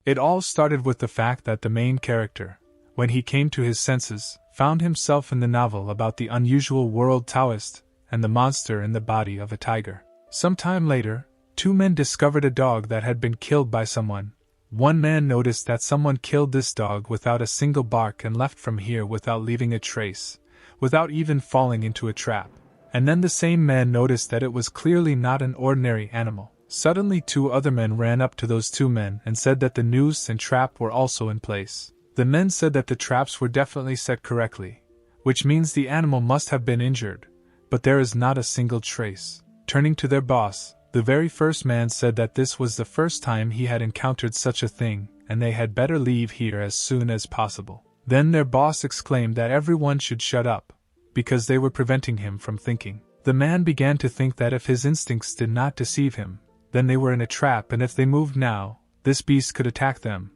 It all started with the fact that the main character, when he came to his senses, found himself in the novel about the unusual world Taoist and the monster in the body of a tiger. Some time later, two men discovered a dog that had been killed by someone. One man noticed that someone killed this dog without a single bark and left from here without leaving a trace, without even falling into a trap. And then the same man noticed that it was clearly not an ordinary animal. Suddenly two other men ran up to those two men and said that the noose and trap were also in place. The men said that the traps were definitely set correctly, which means the animal must have been injured, but there is not a single trace. Turning to their boss, the very first man said that this was the first time he had encountered such a thing, and they had better leave here as soon as possible. Then their boss exclaimed that everyone should shut up, because they were preventing him from thinking. The man began to think that if his instincts did not deceive him, then they were in a trap, and if they moved now, this beast could attack them.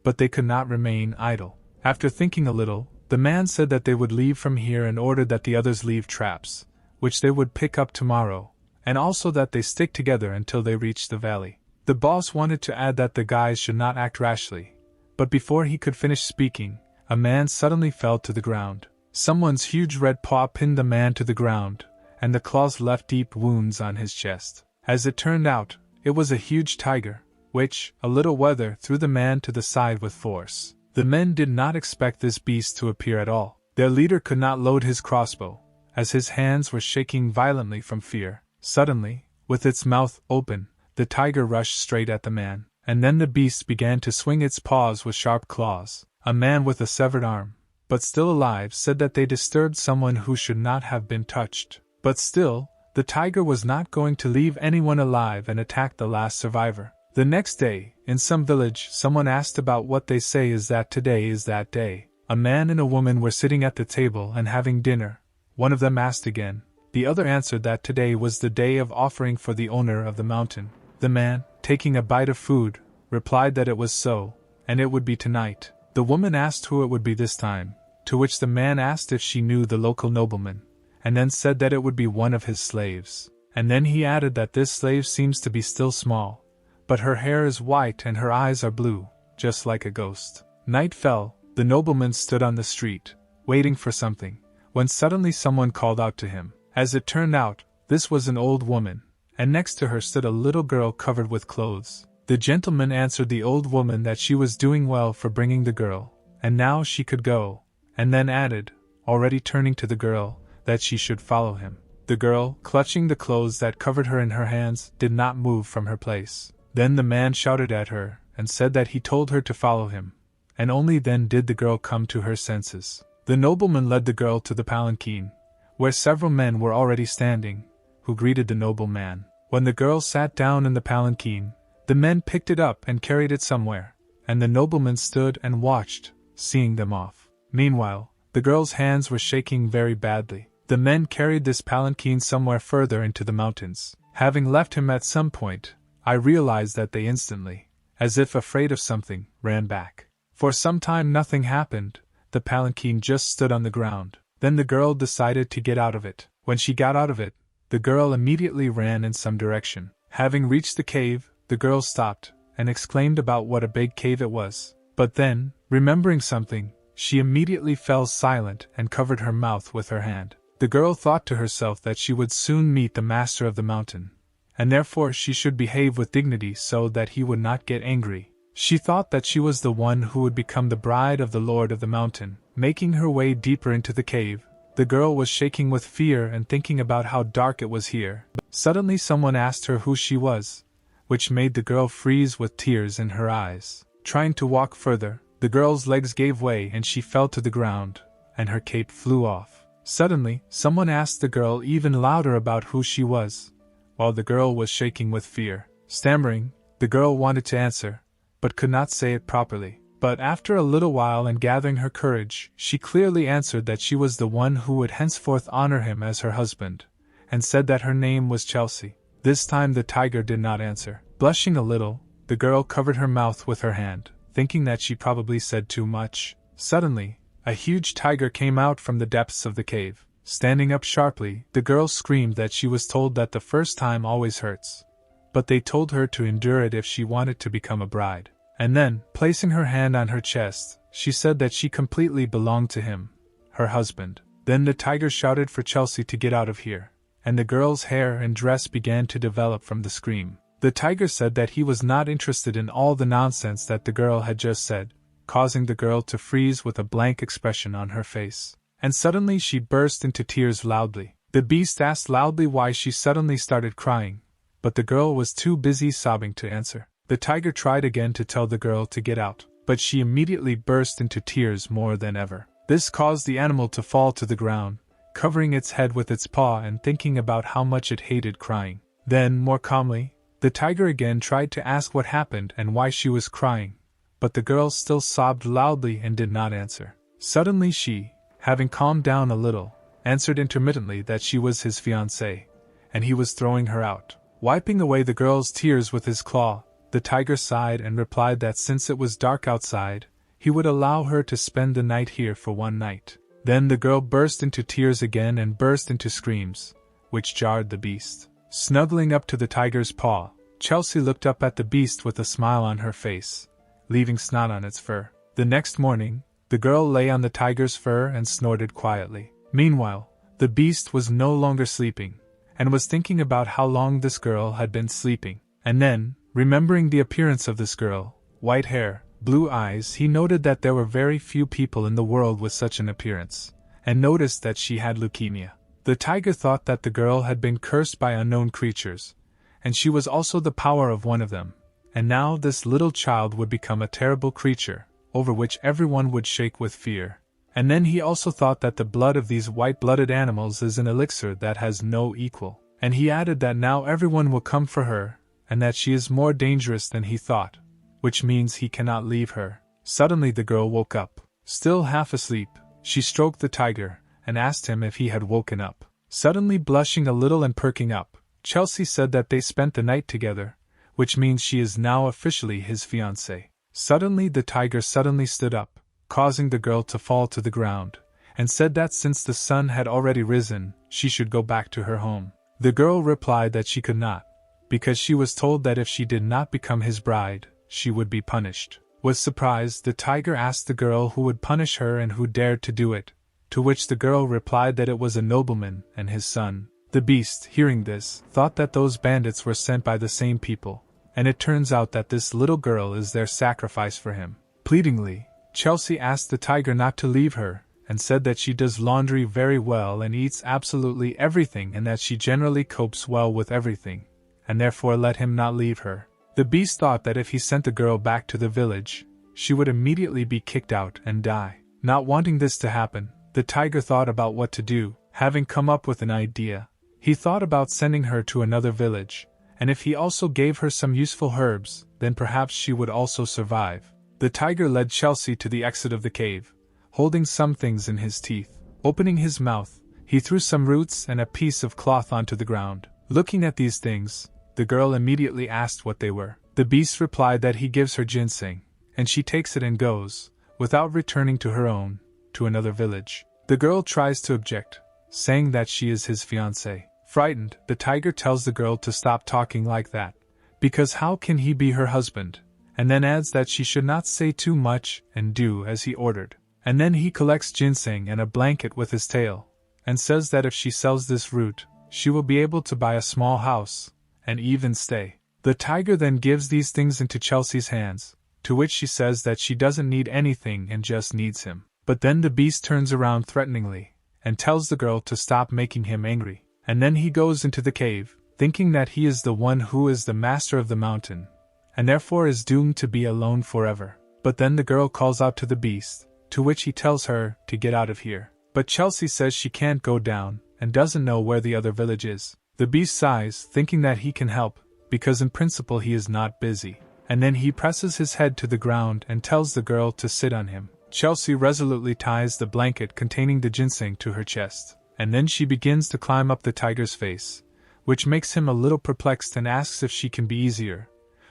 But they could not remain idle. After thinking a little, the man said that they would leave from here and ordered that the others leave traps, which they would pick up tomorrow, and also that they stick together until they reach the valley. The boss wanted to add that the guys should not act rashly, but before he could finish speaking, a man suddenly fell to the ground. Someone's huge red paw pinned the man to the ground, and the claws left deep wounds on his chest. As it turned out, it was a huge tiger, which, a little weather, threw the man to the side with force. The men did not expect this beast to appear at all. Their leader could not load his crossbow, as his hands were shaking violently from fear. Suddenly, with its mouth open, the tiger rushed straight at the man, and then the beast began to swing its paws with sharp claws. A man with a severed arm, but still alive, said that they disturbed someone who should not have been touched. But still, the tiger was not going to leave anyone alive and attack the last survivor. The next day, in some village, someone asked about what they say is that today is that day. A man and a woman were sitting at the table and having dinner. One of them asked again. The other answered that today was the day of offering for the owner of the mountain. The man, taking a bite of food, replied that it was so, and it would be tonight. The woman asked who it would be this time, to which the man asked if she knew the local nobleman, and then said that it would be one of his slaves. And then he added that this slave seems to be still small, but her hair is white and her eyes are blue, just like a ghost. Night fell. The nobleman stood on the street, waiting for something, when suddenly someone called out to him. As it turned out, this was an old woman, and next to her stood a little girl covered with clothes. The gentleman answered the old woman that she was doing well for bringing the girl, and now she could go, and then added, already turning to the girl, that she should follow him. The girl, clutching the clothes that covered her in her hands, did not move from her place. Then the man shouted at her, and said that he told her to follow him, and only then did the girl come to her senses. The nobleman led the girl to the palanquin, where several men were already standing, who greeted the nobleman. When the girl sat down in the palanquin, the men picked it up and carried it somewhere, and the nobleman stood and watched, seeing them off. Meanwhile, the girl's hands were shaking very badly. The men carried this palanquin somewhere further into the mountains. Having left him at some point, I realized that they instantly, as if afraid of something, ran back. For some time nothing happened. The palanquin just stood on the ground. Then the girl decided to get out of it. When she got out of it, the girl immediately ran in some direction. Having reached the cave, the girl stopped, and exclaimed about what a big cave it was. But then, remembering something, she immediately fell silent and covered her mouth with her hand. The girl thought to herself that she would soon meet the master of the mountain, and therefore she should behave with dignity so that he would not get angry. She thought that she was the one who would become the bride of the lord of the mountain. Making her way deeper into the cave, the girl was shaking with fear and thinking about how dark it was here. Suddenly someone asked her who she was, which made the girl freeze with tears in her eyes. Trying to walk further, the girl's legs gave way and she fell to the ground, and her cape flew off. Suddenly, someone asked the girl even louder about who she was, while the girl was shaking with fear. Stammering, the girl wanted to answer, but could not say it properly. But after a little while and gathering her courage, she clearly answered that she was the one who would henceforth honor him as her husband, and said that her name was Chelsea. This time the tiger did not answer. Blushing a little, the girl covered her mouth with her hand, thinking that she probably said too much. Suddenly, a huge tiger came out from the depths of the cave. Standing up sharply, the girl screamed that she was told that the first time always hurts, but they told her to endure it if she wanted to become a bride. And then, placing her hand on her chest, she said that she completely belonged to him, her husband. Then the tiger shouted for Chelsea to get out of here, and the girl's hair and dress began to develop from the scream. The tiger said that he was not interested in all the nonsense that the girl had just said, causing the girl to freeze with a blank expression on her face. And suddenly she burst into tears loudly. The beast asked loudly why she suddenly started crying, but the girl was too busy sobbing to answer. The tiger tried again to tell the girl to get out, but she immediately burst into tears more than ever. This caused the animal to fall to the ground, covering its head with its paw and thinking about how much it hated crying. Then, more calmly, the tiger again tried to ask what happened and why she was crying, but the girl still sobbed loudly and did not answer. Suddenly she, having calmed down a little, answered intermittently that she was his fiancée, and he was throwing her out. Wiping away the girl's tears with his claw, the tiger sighed and replied that since it was dark outside, he would allow her to spend the night here for one night. Then the girl burst into tears again and burst into screams, which jarred the beast. Snuggling up to the tiger's paw, Chelsea looked up at the beast with a smile on her face, leaving snot on its fur. The next morning, the girl lay on the tiger's fur and snorted quietly. Meanwhile, the beast was no longer sleeping, and was thinking about how long this girl had been sleeping. And then, remembering the appearance of this girl, white hair, blue eyes, he noted that there were very few people in the world with such an appearance, and noticed that she had leukemia. The tiger thought that the girl had been cursed by unknown creatures, and she was also the power of one of them, and now this little child would become a terrible creature, over which everyone would shake with fear. And then he also thought that the blood of these white-blooded animals is an elixir that has no equal, and he added that now everyone will come for her, and that she is more dangerous than he thought, which means he cannot leave her. Suddenly the girl woke up. Still half asleep, she stroked the tiger, and asked him if he had woken up. Suddenly blushing a little and perking up, Chelsea said that they spent the night together, which means she is now officially his fiancée. Suddenly the tiger suddenly stood up, causing the girl to fall to the ground, and said that since the sun had already risen, she should go back to her home. The girl replied that she could not, because she was told that if she did not become his bride, she would be punished. With surprise, the tiger asked the girl who would punish her and who dared to do it, to which the girl replied that it was a nobleman and his son. The beast, hearing this, thought that those bandits were sent by the same people, and it turns out that this little girl is their sacrifice for him. Pleadingly, Chelsea asked the tiger not to leave her, and said that she does laundry very well and eats absolutely everything and that she generally copes well with everything, and therefore let him not leave her. The beast thought that if he sent the girl back to the village, she would immediately be kicked out and die. Not wanting this to happen, the tiger thought about what to do. Having come up with an idea, he thought about sending her to another village, and if he also gave her some useful herbs, then perhaps she would also survive. The tiger led Chelsea to the exit of the cave, holding some things in his teeth. Opening his mouth, he threw some roots and a piece of cloth onto the ground. Looking at these things, the girl immediately asked what they were. The beast replied that he gives her ginseng, and she takes it and goes, without returning to her own, to another village. The girl tries to object, saying that she is his fiancée. Frightened, the tiger tells the girl to stop talking like that, because how can he be her husband? And then adds that she should not say too much and do as he ordered. And then he collects ginseng and a blanket with his tail, and says that if she sells this root, she will be able to buy a small house, and even stay. The tiger then gives these things into Chelsea's hands, to which she says that she doesn't need anything and just needs him. But then the beast turns around threateningly, and tells the girl to stop making him angry. And then he goes into the cave, thinking that he is the one who is the master of the mountain, and therefore is doomed to be alone forever. But then the girl calls out to the beast, to which he tells her to get out of here. But Chelsea says she can't go down, and doesn't know where the other village is. The beast sighs, thinking that he can help, because in principle he is not busy. And then he presses his head to the ground and tells the girl to sit on him. Chelsea resolutely ties the blanket containing the ginseng to her chest, and then she begins to climb up the tiger's face, which makes him a little perplexed and asks if she can be easier.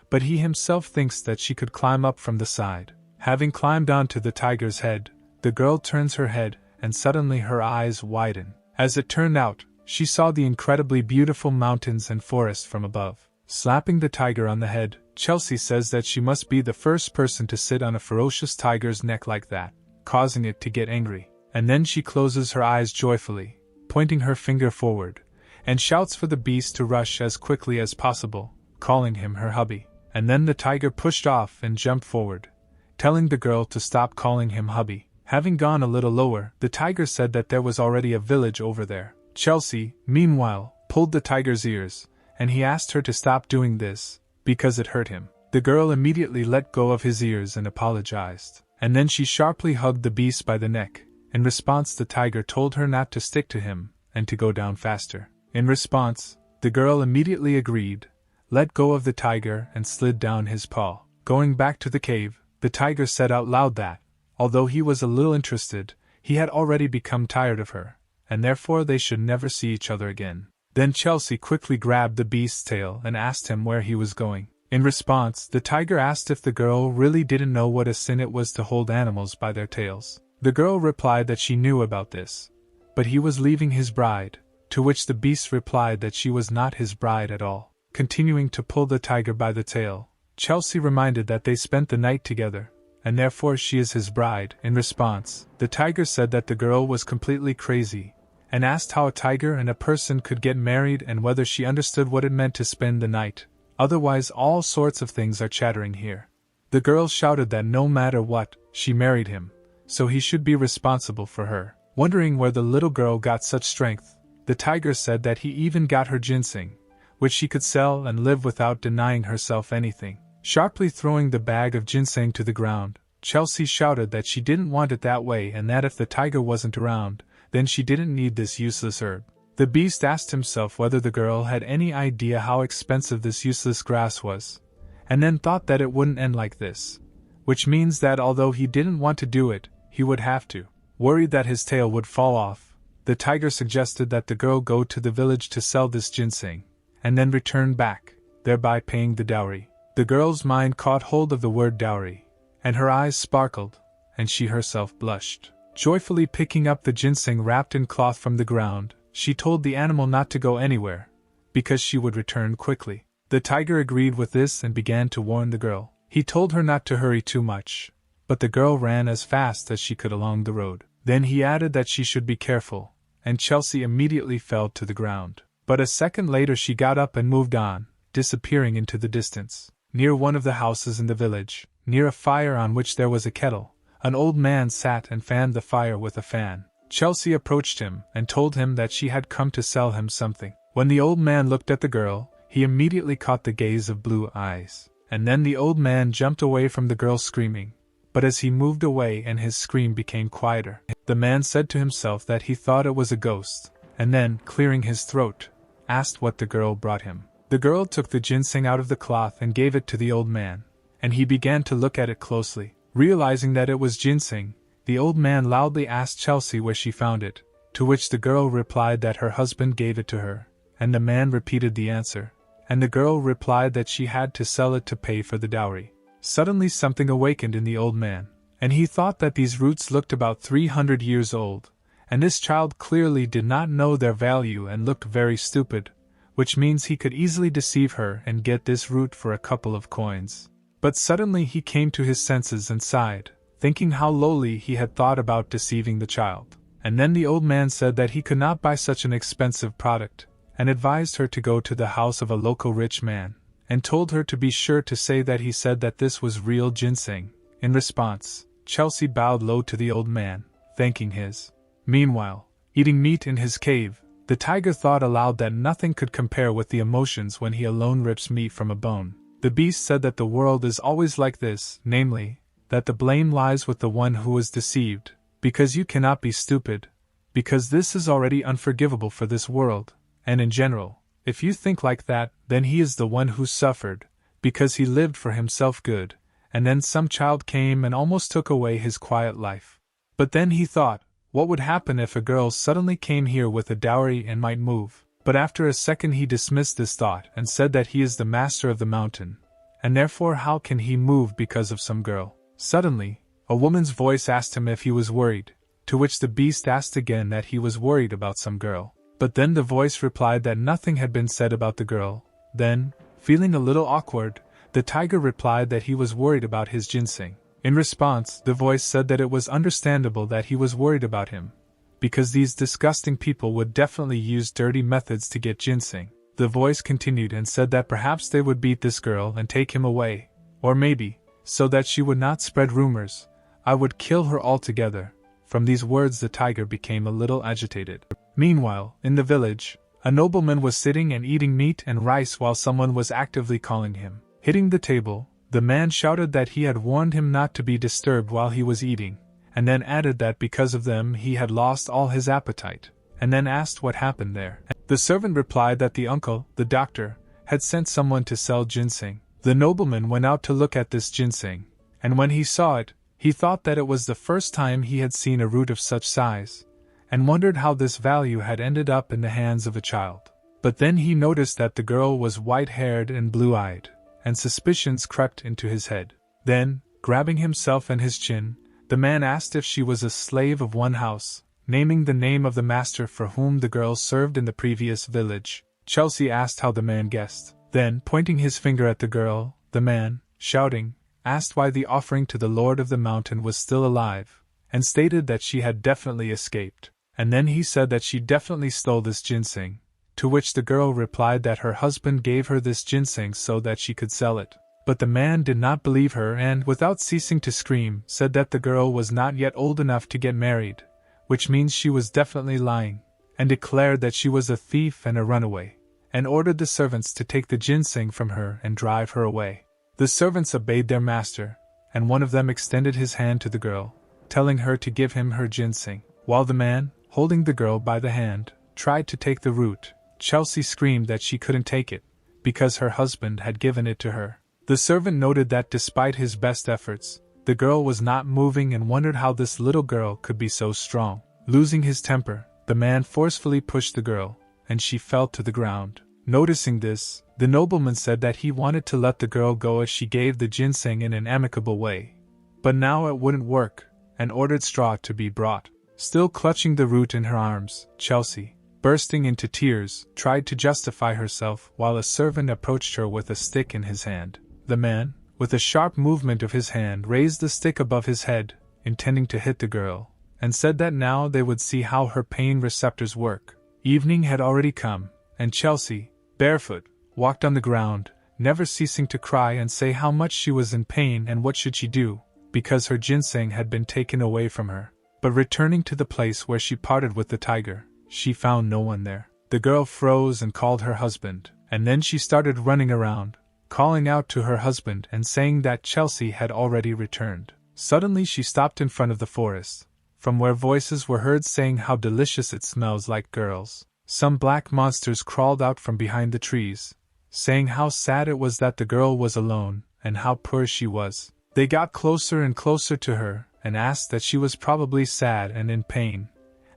But he himself thinks that she could climb up from the side. Having climbed onto the tiger's head, the girl turns her head, and suddenly her eyes widen. As it turned out, she saw the incredibly beautiful mountains and forest from above. Slapping the tiger on the head, Chelsea says that she must be the first person to sit on a ferocious tiger's neck like that, causing it to get angry. And then she closes her eyes joyfully, pointing her finger forward, and shouts for the beast to rush as quickly as possible, calling him her hubby. And then the tiger pushed off and jumped forward, telling the girl to stop calling him hubby. Having gone a little lower, the tiger said that there was already a village over there. Chelsea, meanwhile, pulled the tiger's ears, and he asked her to stop doing this, because it hurt him. The girl immediately let go of his ears and apologized, and then she sharply hugged the beast by the neck. In response, the tiger told her not to stick to him, and to go down faster. In response, the girl immediately agreed, let go of the tiger and slid down his paw. Going back to the cave, the tiger said out loud that, although he was a little interested, he had already become tired of her, and therefore they should never see each other again. Then Chelsea quickly grabbed the beast's tail and asked him where he was going. In response, the tiger asked if the girl really didn't know what a sin it was to hold animals by their tails. The girl replied that she knew about this, but he was leaving his bride, to which the beast replied that she was not his bride at all. Continuing to pull the tiger by the tail, Chelsea reminded that they spent the night together, and therefore she is his bride. In response, the tiger said that the girl was completely crazy, and asked how a tiger and a person could get married and whether she understood what it meant to spend the night. Otherwise, all sorts of things are chattering here. The girl shouted that no matter what, she married him, so he should be responsible for her. Wondering where the little girl got such strength, the tiger said that he even got her ginseng, which she could sell and live without denying herself anything. Sharply throwing the bag of ginseng to the ground, Chelsea shouted that she didn't want it that way and that if the tiger wasn't around, then she didn't need this useless herb. The beast asked himself whether the girl had any idea how expensive this useless grass was, and then thought that it wouldn't end like this, which means that although he didn't want to do it, he would have to. Worried that his tail would fall off, the tiger suggested that the girl go to the village to sell this ginseng, and then return back, thereby paying the dowry. The girl's mind caught hold of the word dowry, and her eyes sparkled, and she herself blushed. Joyfully picking up the ginseng wrapped in cloth from the ground, she told the animal not to go anywhere, because she would return quickly. The tiger agreed with this and began to warn the girl. He told her not to hurry too much, but the girl ran as fast as she could along the road. Then he added that she should be careful, and Chelsea immediately fell to the ground. But a second later she got up and moved on, disappearing into the distance. Near one of the houses in the village, near a fire on which there was a kettle, an old man sat and fanned the fire with a fan. Chelsea approached him and told him that she had come to sell him something. When the old man looked at the girl, he immediately caught the gaze of blue eyes. And then the old man jumped away from the girl screaming. But as he moved away and his scream became quieter, the man said to himself that he thought it was a ghost, and then, clearing his throat, asked what the girl brought him. The girl took the ginseng out of the cloth and gave it to the old man, and he began to look at it closely. Realizing that it was ginseng, the old man loudly asked Chelsea where she found it, to which the girl replied that her husband gave it to her, and the man repeated the answer, and the girl replied that she had to sell it to pay for the dowry. Suddenly something awakened in the old man, and he thought that these roots looked about 300 years old, and this child clearly did not know their value and looked very stupid, which means he could easily deceive her and get this root for a couple of coins. But suddenly he came to his senses and sighed, thinking how lowly he had thought about deceiving the child. And then the old man said that he could not buy such an expensive product, and advised her to go to the house of a local rich man, and told her to be sure to say that he said that this was real ginseng. In response, Chelsea bowed low to the old man, thanking his. Meanwhile, eating meat in his cave, the tiger thought aloud that nothing could compare with the emotions when he alone rips meat from a bone. The beast said that the world is always like this, namely, that the blame lies with the one who was deceived, because you cannot be stupid, because this is already unforgivable for this world, and in general, if you think like that, then he is the one who suffered, because he lived for himself good, and then some child came and almost took away his quiet life. But then he thought, what would happen if a girl suddenly came here with a dowry and might move? But after a second he dismissed this thought and said that he is the master of the mountain, and therefore how can he move because of some girl? Suddenly, a woman's voice asked him if he was worried, to which the beast asked again that he was worried about some girl. But then the voice replied that nothing had been said about the girl. Then, Feeling a little awkward, the tiger replied that he was worried about his ginseng. In response, the voice said that it was understandable that he was worried about him, because these disgusting people would definitely use dirty methods to get ginseng. The voice continued and said that perhaps they would beat this girl and take him away, or maybe, so that she would not spread rumors, I would kill her altogether. From these words the tiger became a little agitated. Meanwhile, in the village, a nobleman was sitting and eating meat and rice while someone was actively calling him. Hitting the table, the man shouted that he had warned him not to be disturbed while he was eating, and then added that because of them he had lost all his appetite, and then asked what happened there. The servant replied that the uncle, the doctor, had sent someone to sell ginseng. The nobleman went out to look at this ginseng, and when he saw it, he thought that it was the first time he had seen a root of such size, and wondered how this value had ended up in the hands of a child. But then he noticed that the girl was white-haired and blue-eyed, and suspicions crept into his head. Then, grabbing himself and his chin, the man asked if she was a slave of one house, naming the name of the master for whom the girl served in the previous village. Chelsea asked how the man guessed. Then, pointing his finger at the girl, the man, shouting, asked why the offering to the Lord of the Mountain was still alive, and stated that she had definitely escaped. And then he said that she definitely stole this ginseng, to which the girl replied that her husband gave her this ginseng so that she could sell it. But the man did not believe her and, without ceasing to scream, said that the girl was not yet old enough to get married, which means she was definitely lying, and declared that she was a thief and a runaway, and ordered the servants to take the ginseng from her and drive her away. The servants obeyed their master, and one of them extended his hand to the girl, telling her to give him her ginseng, while the man, holding the girl by the hand, tried to take the root. Chelsea screamed that she couldn't take it, because her husband had given it to her. The servant noted that despite his best efforts, the girl was not moving and wondered how this little girl could be so strong. Losing his temper, the man forcefully pushed the girl, and she fell to the ground. Noticing this, the nobleman said that he wanted to let the girl go as she gave the ginseng in an amicable way. But now it wouldn't work, and ordered straw to be brought. Still clutching the root in her arms, Chelsea, bursting into tears, tried to justify herself while a servant approached her with a stick in his hand. The man, with a sharp movement of his hand, raised the stick above his head, intending to hit the girl, and said that now they would see how her pain receptors work. Evening had already come, and Chelsea, barefoot, walked on the ground, never ceasing to cry and say how much she was in pain and what should she do, because her ginseng had been taken away from her. But returning to the place where she parted with the tiger, she found no one there. The girl froze and called her husband, and then she started running around, calling out to her husband and saying that Chelsea had already returned. Suddenly she stopped in front of the forest, from where voices were heard saying how delicious it smells like girls. Some black monsters crawled out from behind the trees, saying how sad it was that the girl was alone, and how poor she was. They got closer and closer to her, and asked that she was probably sad and in pain,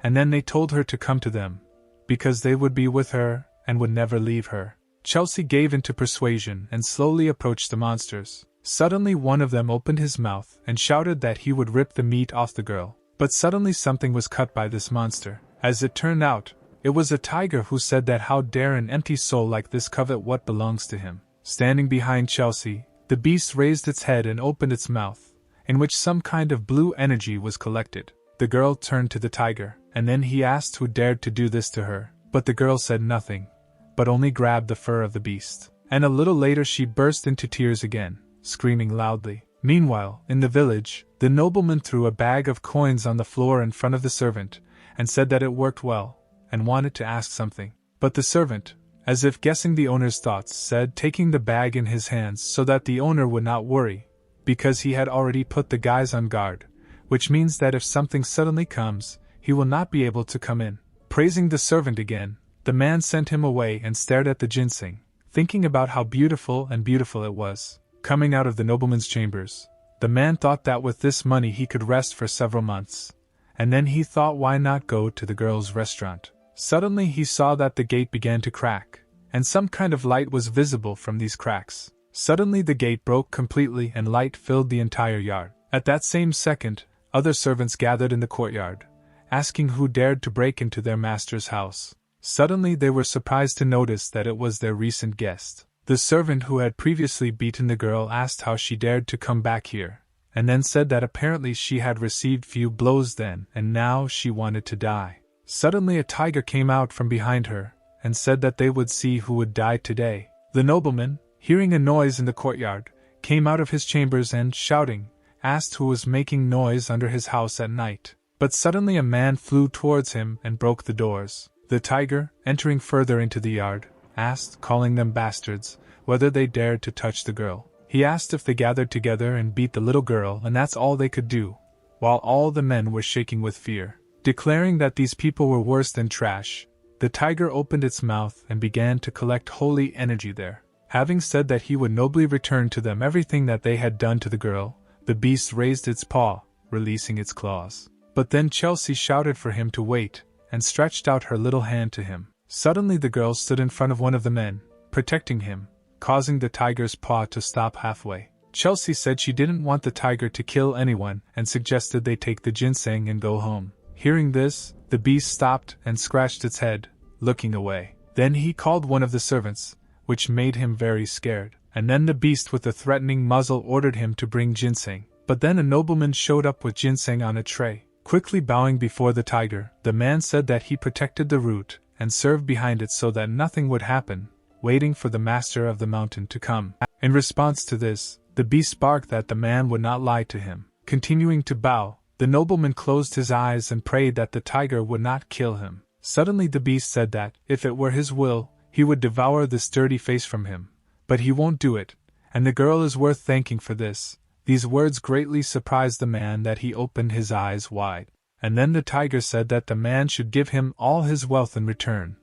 and then they told her to come to them, because they would be with her, and would never leave her. Chelsea gave in to persuasion and slowly approached the monsters. Suddenly one of them opened his mouth and shouted that he would rip the meat off the girl. But suddenly something was cut by this monster. As it turned out, it was a tiger who said that how dare an empty soul like this covet what belongs to him. Standing behind Chelsea, the beast raised its head and opened its mouth, in which some kind of blue energy was collected. The girl turned to the tiger, and then he asked who dared to do this to her, but the girl said nothing, but only grabbed the fur of the beast. And a little later she burst into tears again, screaming loudly. Meanwhile, in the village, the nobleman threw a bag of coins on the floor in front of the servant, and said that it worked well, and wanted to ask something. But the servant, as if guessing the owner's thoughts, said, taking the bag in his hands so that the owner would not worry, because he had already put the guys on guard, which means that if something suddenly comes, he will not be able to come in. Praising the servant again, the man sent him away and stared at the ginseng, thinking about how beautiful it was. Coming out of the nobleman's chambers, the man thought that with this money he could rest for several months, and then he thought why not go to the girl's restaurant. Suddenly he saw that the gate began to crack, and some kind of light was visible from these cracks. Suddenly the gate broke completely and light filled the entire yard. At that same second, other servants gathered in the courtyard, asking who dared to break into their master's house. Suddenly they were surprised to notice that it was their recent guest. The servant who had previously beaten the girl asked how she dared to come back here, and then said that apparently she had received few blows then and now she wanted to die. Suddenly a tiger came out from behind her, and said that they would see who would die today. The nobleman, hearing a noise in the courtyard, came out of his chambers and, shouting, asked who was making noise under his house at night. But suddenly a man flew towards him and broke the doors. The tiger, entering further into the yard, asked, calling them bastards, whether they dared to touch the girl. He asked if they gathered together and beat the little girl, and that's all they could do, while all the men were shaking with fear. Declaring that these people were worse than trash, the tiger opened its mouth and began to collect holy energy there. Having said that he would nobly return to them everything that they had done to the girl, the beast raised its paw, releasing its claws. But then Chelsea shouted for him to wait, and stretched out her little hand to him. Suddenly the girl stood in front of one of the men, protecting him, causing the tiger's paw to stop halfway. Chelsea said she didn't want the tiger to kill anyone and suggested they take the ginseng and go home. Hearing this, the beast stopped and scratched its head, looking away. Then he called one of the servants, which made him very scared, and then the beast with a threatening muzzle ordered him to bring ginseng. But then a nobleman showed up with ginseng on a tray. Quickly bowing before the tiger, the man said that he protected the root and served behind it so that nothing would happen, waiting for the master of the mountain to come. In response to this, the beast barked that the man would not lie to him. Continuing to bow, the nobleman closed his eyes and prayed that the tiger would not kill him. Suddenly the beast said that, if it were his will, he would devour this dirty face from him, but he won't do it, and the girl is worth thanking for this. These words greatly surprised the man that he opened his eyes wide. And then the tiger said that the man should give him all his wealth in return,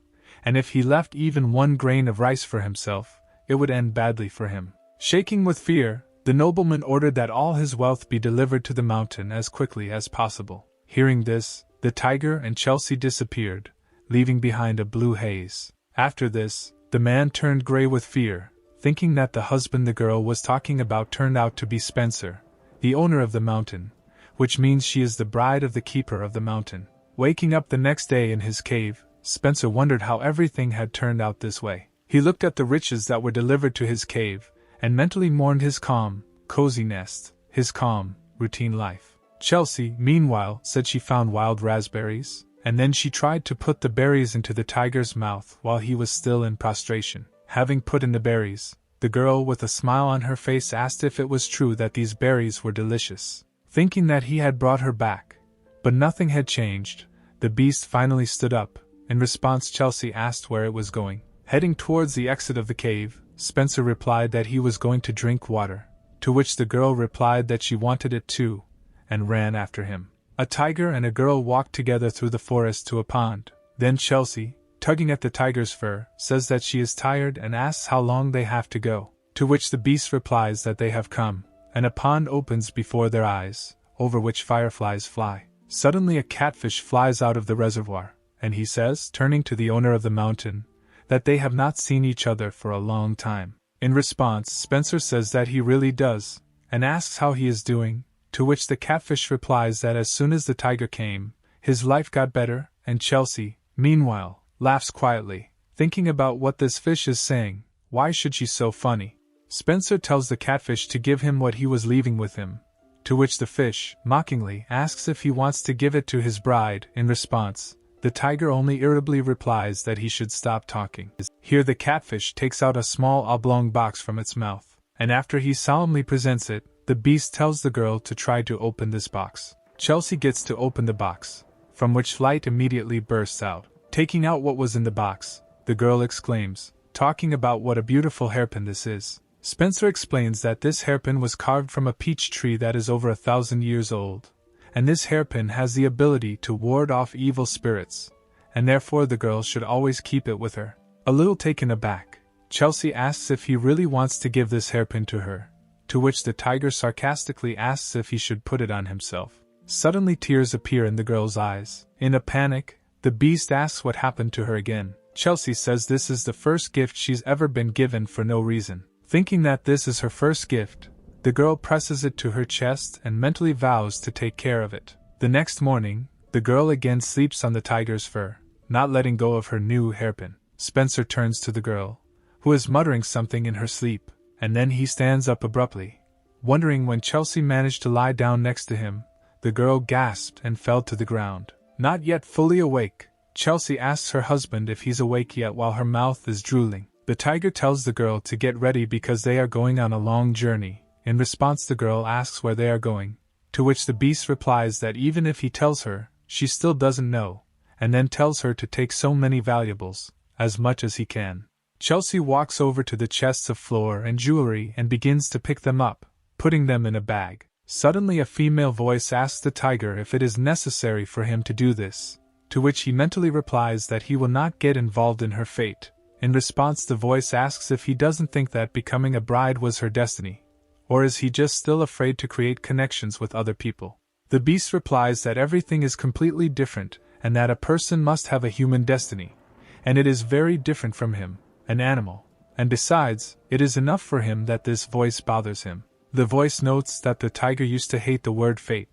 and if he left even 1 grain of rice for himself, it would end badly for him. Shaking with fear, the nobleman ordered that all his wealth be delivered to the mountain as quickly as possible. Hearing this, the tiger and Chelsea disappeared, leaving behind a blue haze. After this, the man turned gray with fear, thinking that the husband the girl was talking about turned out to be Spencer, the owner of the mountain, which means she is the bride of the keeper of the mountain. Waking up the next day in his cave, Spencer wondered how everything had turned out this way. He looked at the riches that were delivered to his cave, and mentally mourned his calm, cozy nest, his calm, routine life. Chelsea, meanwhile, said she found wild raspberries, and then she tried to put the berries into the tiger's mouth while he was still in prostration. Having put in the berries, the girl with a smile on her face asked if it was true that these berries were delicious. Thinking that he had brought her back, but nothing had changed, the beast finally stood up. In response, Chelsea asked where it was going. Heading towards the exit of the cave, Spencer replied that he was going to drink water, to which the girl replied that she wanted it too, and ran after him. A tiger and a girl walked together through the forest to a pond. Then Chelsea, tugging at the tiger's fur, says that she is tired and asks how long they have to go, to which the beast replies that they have come, and a pond opens before their eyes, over which fireflies fly. Suddenly a catfish flies out of the reservoir, and he says, turning to the owner of the mountain, that they have not seen each other for a long time. In response, Spencer says that he really does, and asks how he is doing, to which the catfish replies that as soon as the tiger came, his life got better, and Chelsea, meanwhile, laughs quietly, thinking about what this fish is saying. Why should she so funny? Spencer tells the catfish to give him what he was leaving with him, to which the fish, mockingly, asks if he wants to give it to his bride. In response, the tiger only irritably replies that he should stop talking. Here the catfish takes out a small oblong box from its mouth, and after he solemnly presents it, the beast tells the girl to try to open this box. Chelsea gets to open the box, from which light immediately bursts out. Taking out what was in the box, the girl exclaims, talking about what a beautiful hairpin this is. Spencer explains that this hairpin was carved from a peach tree that is over 1,000 years old, and this hairpin has the ability to ward off evil spirits, and therefore the girl should always keep it with her. A little taken aback, Chelsea asks if he really wants to give this hairpin to her, to which the tiger sarcastically asks if he should put it on himself. Suddenly tears appear in the girl's eyes. In a panic, the beast asks what happened to her again. Chelsea says this is the first gift she's ever been given for no reason. Thinking that this is her first gift, the girl presses it to her chest and mentally vows to take care of it. The next morning, the girl again sleeps on the tiger's fur, not letting go of her new hairpin. Spencer turns to the girl, who is muttering something in her sleep, and then he stands up abruptly. Wondering when Chelsea managed to lie down next to him, the girl gasped and fell to the ground. Not yet fully awake, Chelsea asks her husband if he's awake yet while her mouth is drooling. The tiger tells the girl to get ready because they are going on a long journey. In response, the girl asks where they are going, to which the beast replies that even if he tells her, she still doesn't know, and then tells her to take so many valuables, as much as he can. Chelsea walks over to the chests of floor and jewelry and begins to pick them up, putting them in a bag. Suddenly a female voice asks the tiger if it is necessary for him to do this, to which he mentally replies that he will not get involved in her fate. In response, the voice asks if he doesn't think that becoming a bride was her destiny, or is he just still afraid to create connections with other people. The beast replies that everything is completely different and that a person must have a human destiny, and it is very different from him, an animal, and besides, it is enough for him that this voice bothers him. The voice notes that the tiger used to hate the word fate,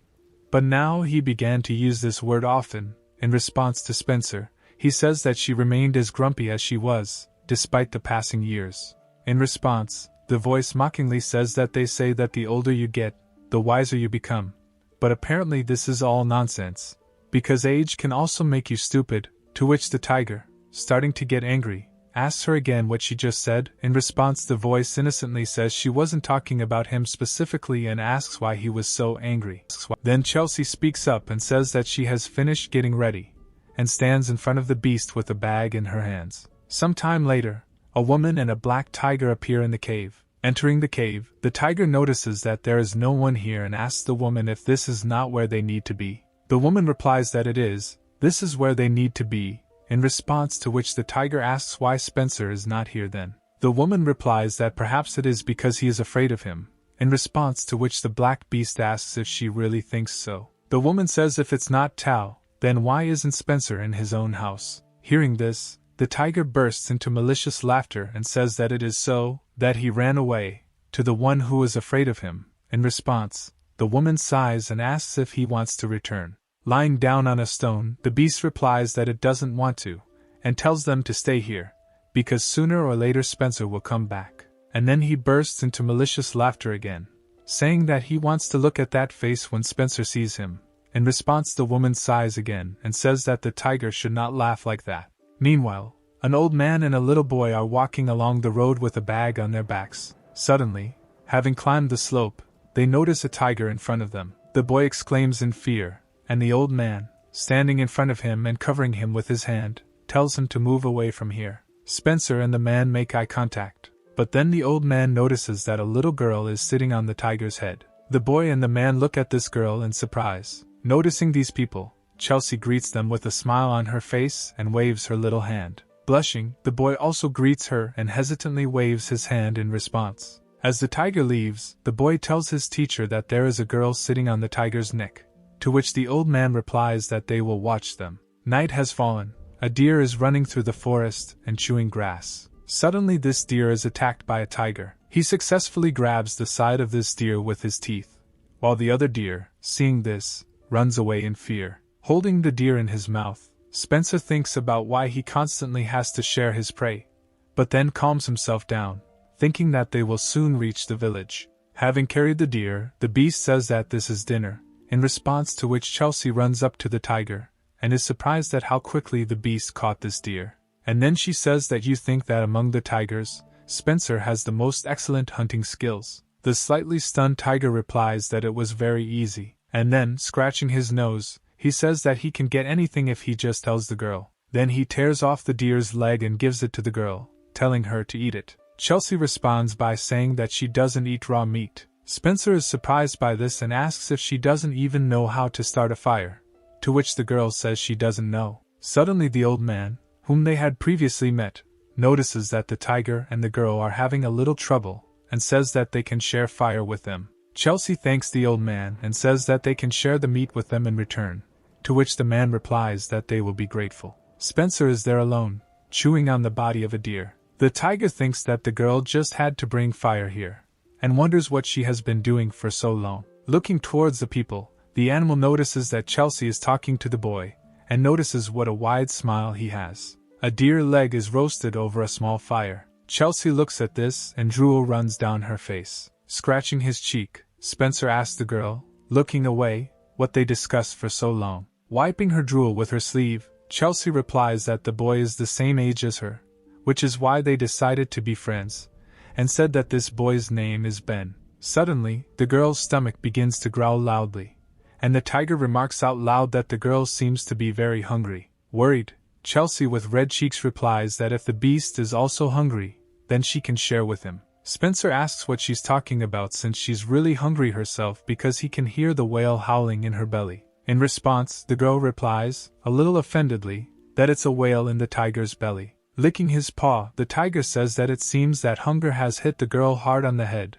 but now he began to use this word often. In response to Spencer, he says that she remained as grumpy as she was, despite the passing years. In response, the voice mockingly says that they say that the older you get, the wiser you become, but apparently this is all nonsense, because age can also make you stupid, to which the tiger, starting to get angry, asks her again what she just said. In response, the voice innocently says she wasn't talking about him specifically and asks why he was so angry. Then Chelsea speaks up and says that she has finished getting ready, and stands in front of the beast with a bag in her hands. Some time later, a woman and a black tiger appear in the cave. Entering the cave, the tiger notices that there is no one here and asks the woman if this is not where they need to be. The woman replies that it is, this is where they need to be, in response to which the tiger asks why Spencer is not here then. The woman replies that perhaps it is because he is afraid of him, in response to which the black beast asks if she really thinks so. The woman says if it's not Tao, then why isn't Spencer in his own house? Hearing this, the tiger bursts into malicious laughter and says that it is so, that he ran away, to the one who is afraid of him. In response, the woman sighs and asks if he wants to return. Lying down on a stone, the beast replies that it doesn't want to, and tells them to stay here, because sooner or later Spencer will come back. And then he bursts into malicious laughter again, saying that he wants to look at that face when Spencer sees him. In response, the woman sighs again and says that the tiger should not laugh like that. Meanwhile, an old man and a little boy are walking along the road with a bag on their backs. Suddenly, having climbed the slope, they notice a tiger in front of them. The boy exclaims in fear, and the old man, standing in front of him and covering him with his hand, tells him to move away from here. Spencer and the man make eye contact, but then the old man notices that a little girl is sitting on the tiger's head. The boy and the man look at this girl in surprise. Noticing these people, Chelsea greets them with a smile on her face and waves her little hand. Blushing, the boy also greets her and hesitantly waves his hand in response. As the tiger leaves, the boy tells his teacher that there is a girl sitting on the tiger's neck, to which the old man replies that they will watch them. Night has fallen. A deer is running through the forest and chewing grass. Suddenly this deer is attacked by a tiger. He successfully grabs the side of this deer with his teeth, while the other deer, seeing this, runs away in fear. Holding the deer in his mouth, Spencer thinks about why he constantly has to share his prey, but then calms himself down, thinking that they will soon reach the village. Having carried the deer, the beast says that this is dinner, in response to which Chelsea runs up to the tiger, and is surprised at how quickly the beast caught this deer. And then she says that you think that among the tigers, Spencer has the most excellent hunting skills. The slightly stunned tiger replies that it was very easy. And then, scratching his nose, he says that he can get anything if he just tells the girl. Then he tears off the deer's leg and gives it to the girl, telling her to eat it. Chelsea responds by saying that she doesn't eat raw meat. Spencer is surprised by this and asks if she doesn't even know how to start a fire, to which the girl says she doesn't know. Suddenly the old man, whom they had previously met, notices that the tiger and the girl are having a little trouble, and says that they can share fire with them. Chelsea thanks the old man and says that they can share the meat with them in return, to which the man replies that they will be grateful. Spencer is there alone, chewing on the body of a deer. The tiger thinks that the girl just had to bring fire here, and wonders what she has been doing for so long. Looking towards the people, the animal notices that Chelsea is talking to the boy, and notices what a wide smile he has. A deer leg is roasted over a small fire. Chelsea looks at this and drool runs down her face. Scratching his cheek, Spencer asks the girl, looking away, what they discussed for so long. Wiping her drool with her sleeve, Chelsea replies that the boy is the same age as her, which is why they decided to be friends, and said that this boy's name is Ben. Suddenly, the girl's stomach begins to growl loudly, and the tiger remarks out loud that the girl seems to be very hungry. Worried, Chelsea with red cheeks replies that if the beast is also hungry, then she can share with him. Spencer asks what she's talking about since she's really hungry herself because he can hear the whale howling in her belly. In response, the girl replies, a little offendedly, that it's a whale in the tiger's belly. Licking his paw, the tiger says that it seems that hunger has hit the girl hard on the head,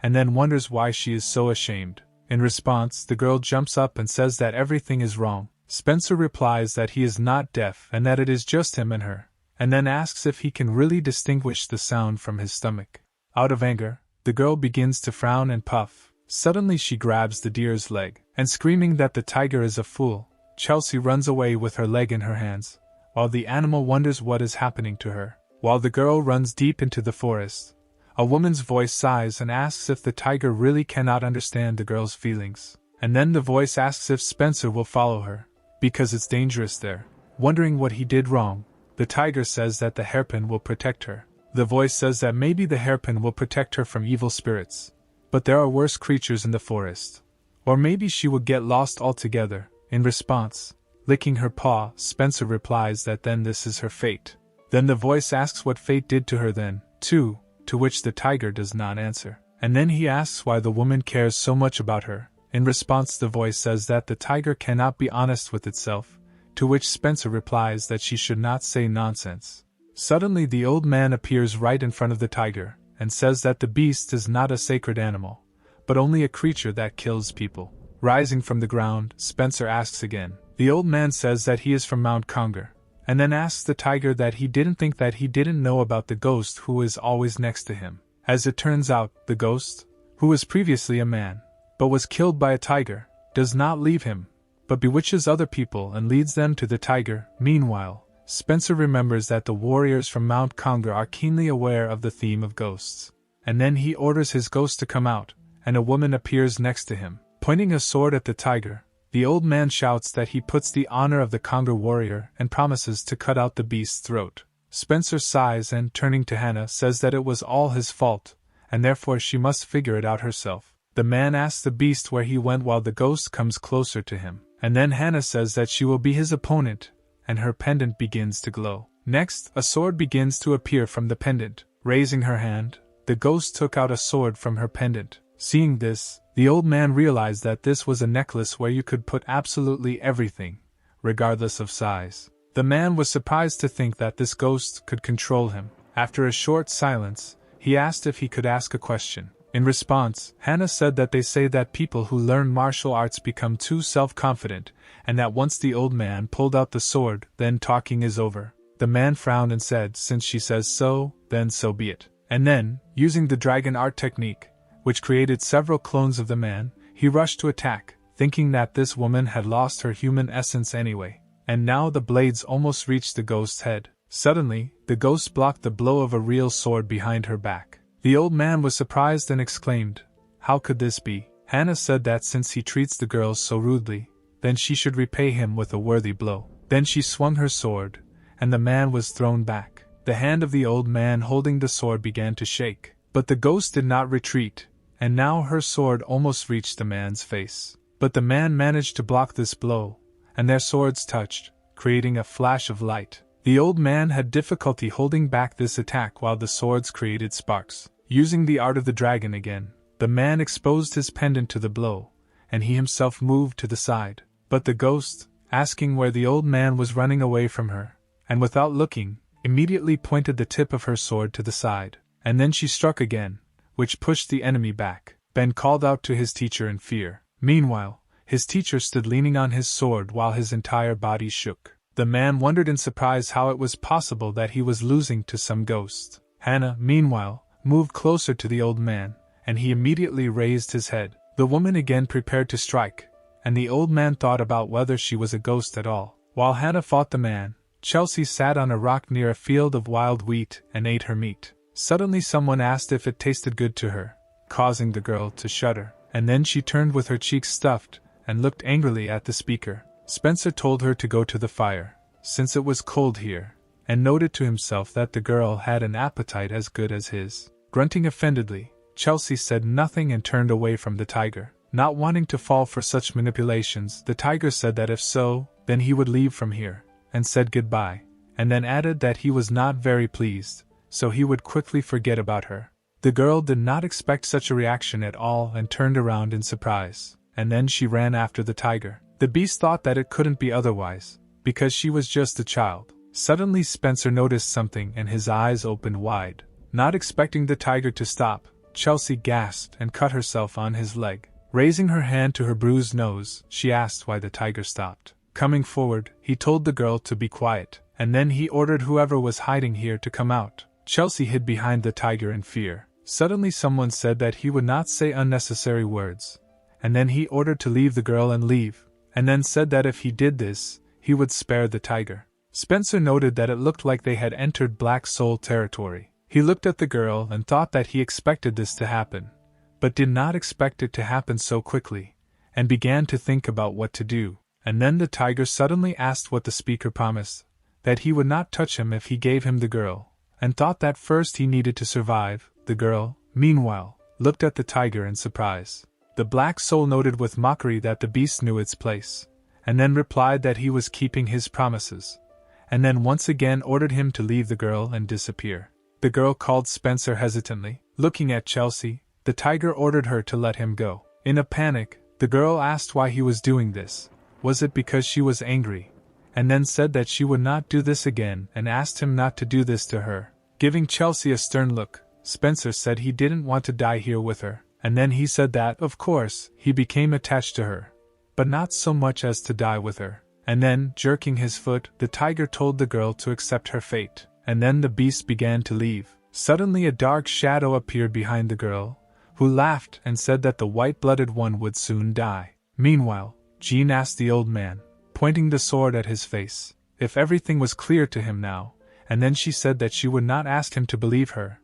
and then wonders why she is so ashamed. In response, the girl jumps up and says that everything is wrong. Spencer replies that he is not deaf and that it is just him and her, and then asks if he can really distinguish the sound from his stomach. Out of anger, the girl begins to frown and puff. Suddenly she grabs the deer's leg, and screaming that the tiger is a fool, Chelsea runs away with her leg in her hands, while the animal wonders what is happening to her. While the girl runs deep into the forest, a woman's voice sighs and asks if the tiger really cannot understand the girl's feelings. And then the voice asks if Spencer will follow her, because it's dangerous there. Wondering what he did wrong, the tiger says that the hairpin will protect her. The voice says that maybe the hairpin will protect her from evil spirits, but there are worse creatures in the forest. Or maybe she will get lost altogether. In response, licking her paw, Spencer replies that then this is her fate. Then the voice asks what fate did to her then, too, to which the tiger does not answer. And then he asks why the woman cares so much about her. In response, the voice says that the tiger cannot be honest with itself, to which Spencer replies that she should not say nonsense. Suddenly the old man appears right in front of the tiger, and says that the beast is not a sacred animal, but only a creature that kills people. Rising from the ground, Spencer asks again. The old man says that he is from Mount Conger, and then asks the tiger that he didn't think that he didn't know about the ghost who is always next to him. As it turns out, the ghost, who was previously a man, but was killed by a tiger, does not leave him, but bewitches other people and leads them to the tiger. Meanwhile, Spencer remembers that the warriors from Mount Conger are keenly aware of the theme of ghosts. And then he orders his ghost to come out, and a woman appears next to him. Pointing a sword at the tiger, the old man shouts that he puts the honor of the Conger warrior and promises to cut out the beast's throat. Spencer sighs and, turning to Hannah, says that it was all his fault, and therefore she must figure it out herself. The man asks the beast where he went while the ghost comes closer to him, and then Hannah says that she will be his opponent, and her pendant begins to glow. Next, a sword begins to appear from the pendant. Raising her hand, the ghost took out a sword from her pendant. Seeing this, the old man realized that this was a necklace where you could put absolutely everything, regardless of size. The man was surprised to think that this ghost could control him. After a short silence, he asked if he could ask a question. In response, Hannah said that they say that people who learn martial arts become too self-confident, and that once the old man pulled out the sword, then talking is over. The man frowned and said, since she says so, then so be it. And then, using the dragon art technique, which created several clones of the man, he rushed to attack, thinking that this woman had lost her human essence anyway. And now the blades almost reached the ghost's head. Suddenly, the ghost blocked the blow of a real sword behind her back. The old man was surprised and exclaimed, "How could this be?" Hannah said that since he treats the girls so rudely, then she should repay him with a worthy blow. Then she swung her sword, and the man was thrown back. The hand of the old man holding the sword began to shake, but the ghost did not retreat, and now her sword almost reached the man's face. But the man managed to block this blow, and their swords touched, creating a flash of light. The old man had difficulty holding back this attack while the swords created sparks. Using the art of the dragon again, the man exposed his pendant to the blow, and he himself moved to the side. But the ghost, asking where the old man was running away from her, and without looking, immediately pointed the tip of her sword to the side. And then she struck again, which pushed the enemy back. Ben called out to his teacher in fear. Meanwhile, his teacher stood leaning on his sword while his entire body shook. The man wondered in surprise how it was possible that he was losing to some ghost. Hannah, meanwhile, moved closer to the old man, and he immediately raised his head. The woman again prepared to strike, and the old man thought about whether she was a ghost at all. While Hannah fought the man, Chelsea sat on a rock near a field of wild wheat and ate her meat. Suddenly someone asked if it tasted good to her, causing the girl to shudder, and then she turned with her cheeks stuffed, and looked angrily at the speaker. Spencer told her to go to the fire, since it was cold here, and noted to himself that the girl had an appetite as good as his. Grunting offendedly, Chelsea said nothing and turned away from the tiger. Not wanting to fall for such manipulations, the tiger said that if so, then he would leave from here, and said goodbye, and then added that he was not very pleased, so he would quickly forget about her. The girl did not expect such a reaction at all and turned around in surprise, and then she ran after the tiger. The beast thought that it couldn't be otherwise, because she was just a child. Suddenly Spencer noticed something and his eyes opened wide. Not expecting the tiger to stop, Chelsea gasped and cut herself on his leg. Raising her hand to her bruised nose, she asked why the tiger stopped. Coming forward, he told the girl to be quiet, and then he ordered whoever was hiding here to come out. Chelsea hid behind the tiger in fear. Suddenly someone said that he would not say unnecessary words, and then he ordered to leave the girl and leave, and then said that if he did this, he would spare the tiger. Spencer noted that it looked like they had entered Black Soul territory. He looked at the girl and thought that he expected this to happen, but did not expect it to happen so quickly, and began to think about what to do. And then the tiger suddenly asked what the speaker promised, that he would not touch him if he gave him the girl, and thought that first he needed to survive. The girl, meanwhile, looked at the tiger in surprise. The Black Soul noted with mockery that the beast knew its place, and then replied that he was keeping his promises, and then once again ordered him to leave the girl and disappear. The girl called Spencer hesitantly. Looking at Chelsea, the tiger ordered her to let him go. In a panic, the girl asked why he was doing this. Was it because she was angry? And then said that she would not do this again and asked him not to do this to her. Giving Chelsea a stern look, Spencer said he didn't want to die here with her, and then he said that, of course, he became attached to her, but not so much as to die with her. And then, jerking his foot, the tiger told the girl to accept her fate, and then the beast began to leave. Suddenly a dark shadow appeared behind the girl, who laughed and said that the white-blooded one would soon die. Meanwhile, Jean asked the old man, pointing the sword at his face, if everything was clear to him now, and then she said that she would not ask him to believe her,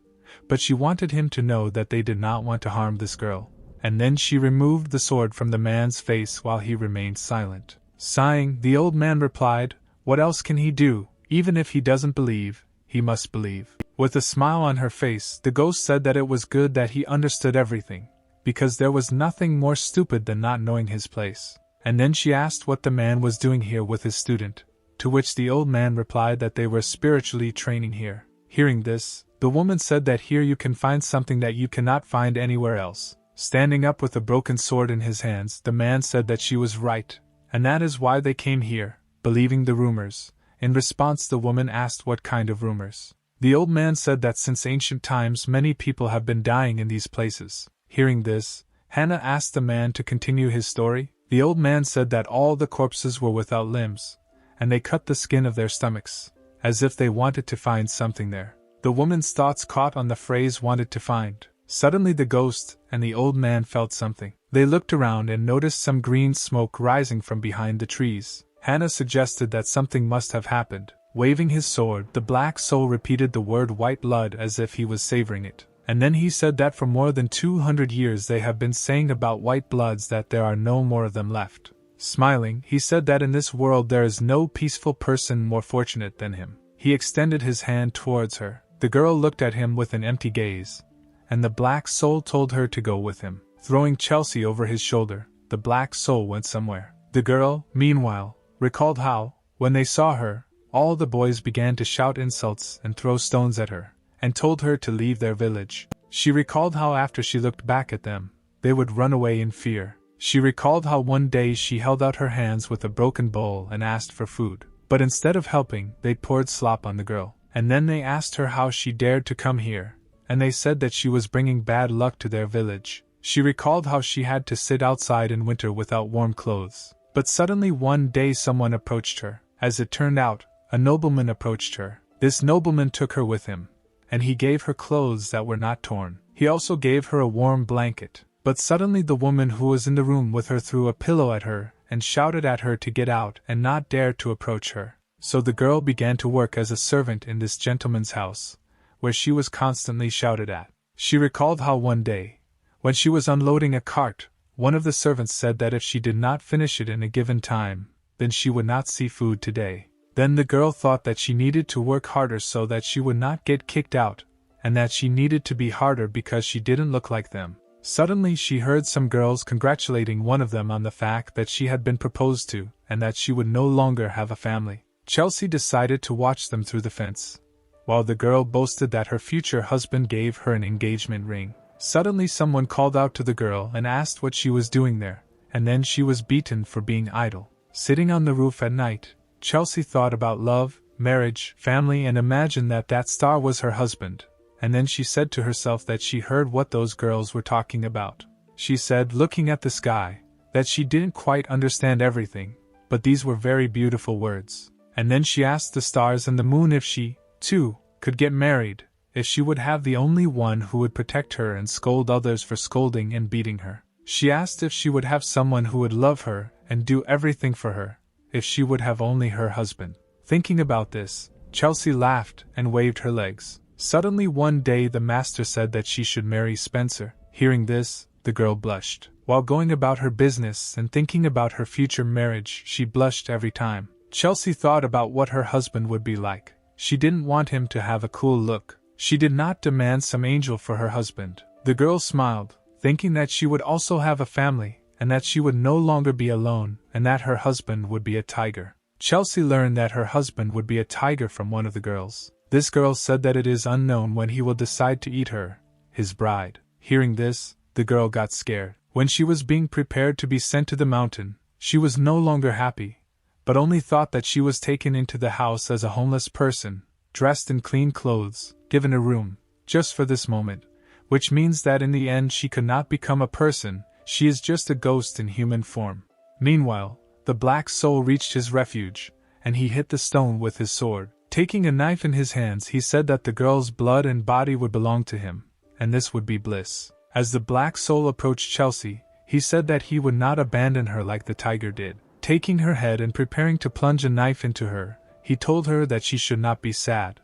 but she wanted him to know that they did not want to harm this girl. And then she removed the sword from the man's face while he remained silent. Sighing, the old man replied, "What else can he do? Even if he doesn't believe, he must believe." With a smile on her face, the ghost said that it was good that he understood everything, because there was nothing more stupid than not knowing his place. And then she asked what the man was doing here with his student, to which the old man replied that they were spiritually training here. Hearing this, the woman said that here you can find something that you cannot find anywhere else. Standing up with a broken sword in his hands, the man said that she was right, and that is why they came here, believing the rumors. In response, the woman asked what kind of rumors. The old man said that since ancient times many people have been dying in these places. Hearing this, Hannah asked the man to continue his story. The old man said that all the corpses were without limbs, and they cut the skin of their stomachs, as if they wanted to find something there. The woman's thoughts caught on the phrase "wanted to find." Suddenly the ghost and the old man felt something. They looked around and noticed some green smoke rising from behind the trees. Hannah suggested that something must have happened. Waving his sword, the Black Soul repeated the word "white blood" as if he was savoring it. And then he said that for more than 200 years they have been saying about white bloods that there are no more of them left. Smiling, he said that in this world there is no peaceful person more fortunate than him. He extended his hand towards her. The girl looked at him with an empty gaze, and the Black Soul told her to go with him. Throwing Chelsea over his shoulder, the Black Soul went somewhere. The girl, meanwhile, recalled how, when they saw her, all the boys began to shout insults and throw stones at her, and told her to leave their village. She recalled how after she looked back at them, they would run away in fear. She recalled how one day she held out her hands with a broken bowl and asked for food, but instead of helping, they poured slop on the girl. And then they asked her how she dared to come here, and they said that she was bringing bad luck to their village. She recalled how she had to sit outside in winter without warm clothes. But suddenly one day someone approached her. As it turned out, a nobleman approached her. This nobleman took her with him, and he gave her clothes that were not torn. He also gave her a warm blanket. But suddenly the woman who was in the room with her threw a pillow at her and shouted at her to get out and not dare to approach her. So the girl began to work as a servant in this gentleman's house, where she was constantly shouted at. She recalled how one day, when she was unloading a cart, one of the servants said that if she did not finish it in a given time, then she would not see food today. Then the girl thought that she needed to work harder so that she would not get kicked out, and that she needed to be harder because she didn't look like them. Suddenly she heard some girls congratulating one of them on the fact that she had been proposed to, and that she would no longer have a family. Chelsea decided to watch them through the fence, while the girl boasted that her future husband gave her an engagement ring. Suddenly someone called out to the girl and asked what she was doing there, and then she was beaten for being idle. Sitting on the roof at night, Chelsea thought about love, marriage, family, and imagined that that star was her husband, and then she said to herself that she heard what those girls were talking about. She said, looking at the sky, that she didn't quite understand everything, but these were very beautiful words. And then she asked the stars and the moon if she, too, could get married, if she would have the only one who would protect her and scold others for scolding and beating her. She asked if she would have someone who would love her and do everything for her, if she would have only her husband. Thinking about this, Chelsea laughed and waved her legs. Suddenly one day the master said that she should marry Spencer. Hearing this, the girl blushed. While going about her business and thinking about her future marriage, she blushed every time. Chelsea thought about what her husband would be like. She didn't want him to have a cool look. She did not demand some angel for her husband. The girl smiled, thinking that she would also have a family, and that she would no longer be alone, and that her husband would be a tiger. Chelsea learned that her husband would be a tiger from one of the girls. This girl said that it is unknown when he will decide to eat her, his bride. Hearing this, the girl got scared. When she was being prepared to be sent to the mountain, she was no longer happy, but only thought that she was taken into the house as a homeless person, dressed in clean clothes, given a room, just for this moment, which means that in the end she could not become a person, she is just a ghost in human form. Meanwhile, the black soul reached his refuge, and he hit the stone with his sword. Taking a knife in his hands, he said that the girl's blood and body would belong to him, and this would be bliss. As the black soul approached Chelsea, he said that he would not abandon her like the tiger did. Taking her head and preparing to plunge a knife into her, he told her that she should not be sad,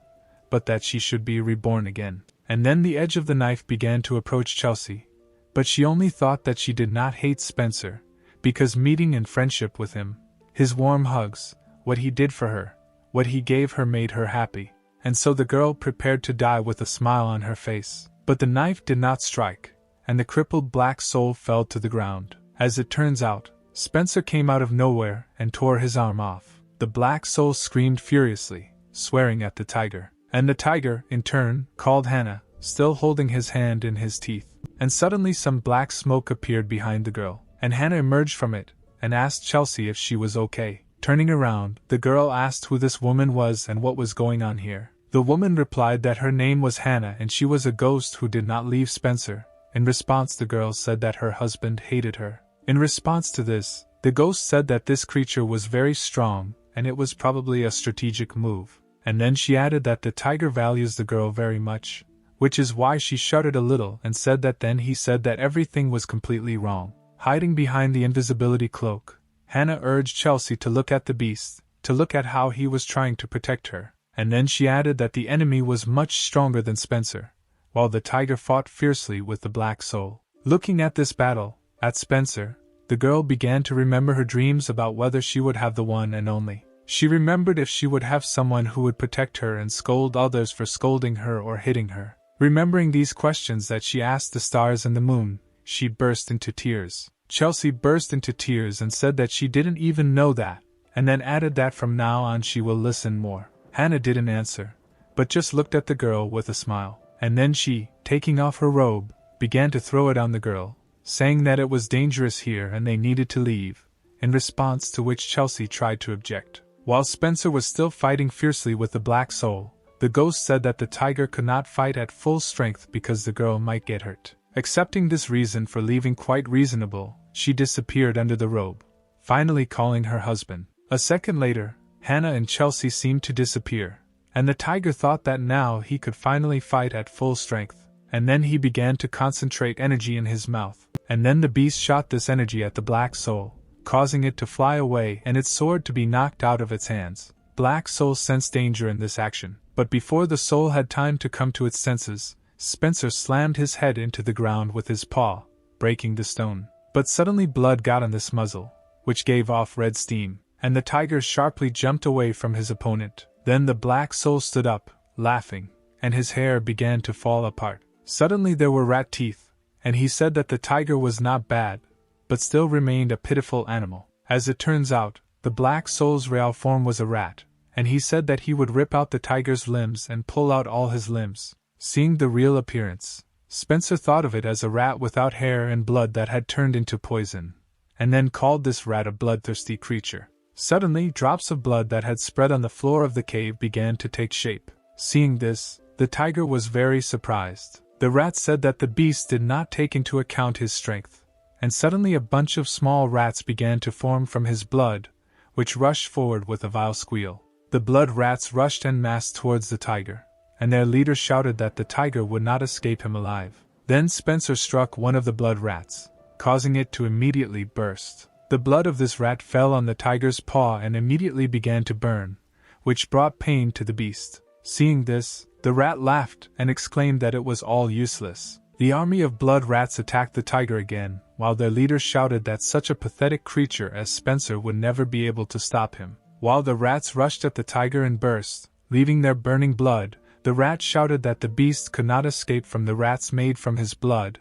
but that she should be reborn again. And then the edge of the knife began to approach Chelsea, but she only thought that she did not hate Spencer, because meeting in friendship with him, his warm hugs, what he did for her, what he gave her made her happy. And so the girl prepared to die with a smile on her face. But the knife did not strike, and the crippled black soul fell to the ground. As it turns out, Spencer came out of nowhere and tore his arm off. The black soul screamed furiously, swearing at the tiger. And the tiger, in turn, called Hannah, still holding his hand in his teeth. And suddenly some black smoke appeared behind the girl, and Hannah emerged from it, and asked Chelsea if she was okay. Turning around, the girl asked who this woman was and what was going on here. The woman replied that her name was Hannah and she was a ghost who did not leave Spencer. In response, the girl said that her husband hated her. In response to this, the ghost said that this creature was very strong, and it was probably a strategic move. And then she added that the tiger values the girl very much, which is why she shuddered a little and said that then he said that everything was completely wrong. Hiding behind the invisibility cloak, Hannah urged Chelsea to look at the beast, to look at how he was trying to protect her. And then she added that the enemy was much stronger than Spencer, while the tiger fought fiercely with the black soul. Looking at this battle, at Spencer, the girl began to remember her dreams about whether she would have the one and only. She remembered if she would have someone who would protect her and scold others for scolding her or hitting her. Remembering these questions that she asked the stars and the moon, she burst into tears. Chelsea burst into tears and said that she didn't even know that, and then added that from now on she will listen more. Hannah didn't answer, but just looked at the girl with a smile. And then she, taking off her robe, began to throw it on the girl, saying that it was dangerous here and they needed to leave, in response to which Chelsea tried to object. While Spencer was still fighting fiercely with the black soul, the ghost said that the tiger could not fight at full strength because the girl might get hurt. Accepting this reason for leaving quite reasonable, she disappeared under the robe, finally calling her husband. A second later, Hannah and Chelsea seemed to disappear, and the tiger thought that now he could finally fight at full strength, and then he began to concentrate energy in his mouth, and then the beast shot this energy at the black soul, causing it to fly away and its sword to be knocked out of its hands. black soul sensed danger in this action, but before the soul had time to come to its senses, Spencer slammed his head into the ground with his paw, breaking the stone. But suddenly blood got on this muzzle, which gave off red steam, and the tiger sharply jumped away from his opponent. Then the black soul stood up, laughing, and his hair began to fall apart. Suddenly there were rat teeth, and he said that the tiger was not bad, but still remained a pitiful animal. As it turns out, the black soul's real form was a rat, and he said that he would rip out the tiger's limbs and pull out all his limbs. Seeing the real appearance, Spencer thought of it as a rat without hair and blood that had turned into poison, and then called this rat a bloodthirsty creature. Suddenly, drops of blood that had spread on the floor of the cave began to take shape. Seeing this, the tiger was very surprised. The rat said that the beast did not take into account his strength, and suddenly a bunch of small rats began to form from his blood, which rushed forward with a vile squeal. The blood rats rushed en masse towards the tiger, and their leader shouted that the tiger would not escape him alive. Then Spencer struck one of the blood rats, causing it to immediately burst. The blood of this rat fell on the tiger's paw and immediately began to burn, which brought pain to the beast. Seeing this, the rat laughed and exclaimed that it was all useless. The army of blood rats attacked the tiger again, while their leader shouted that such a pathetic creature as Spencer would never be able to stop him. While the rats rushed at the tiger and burst, leaving their burning blood, the rat shouted that the beast could not escape from the rats made from his blood,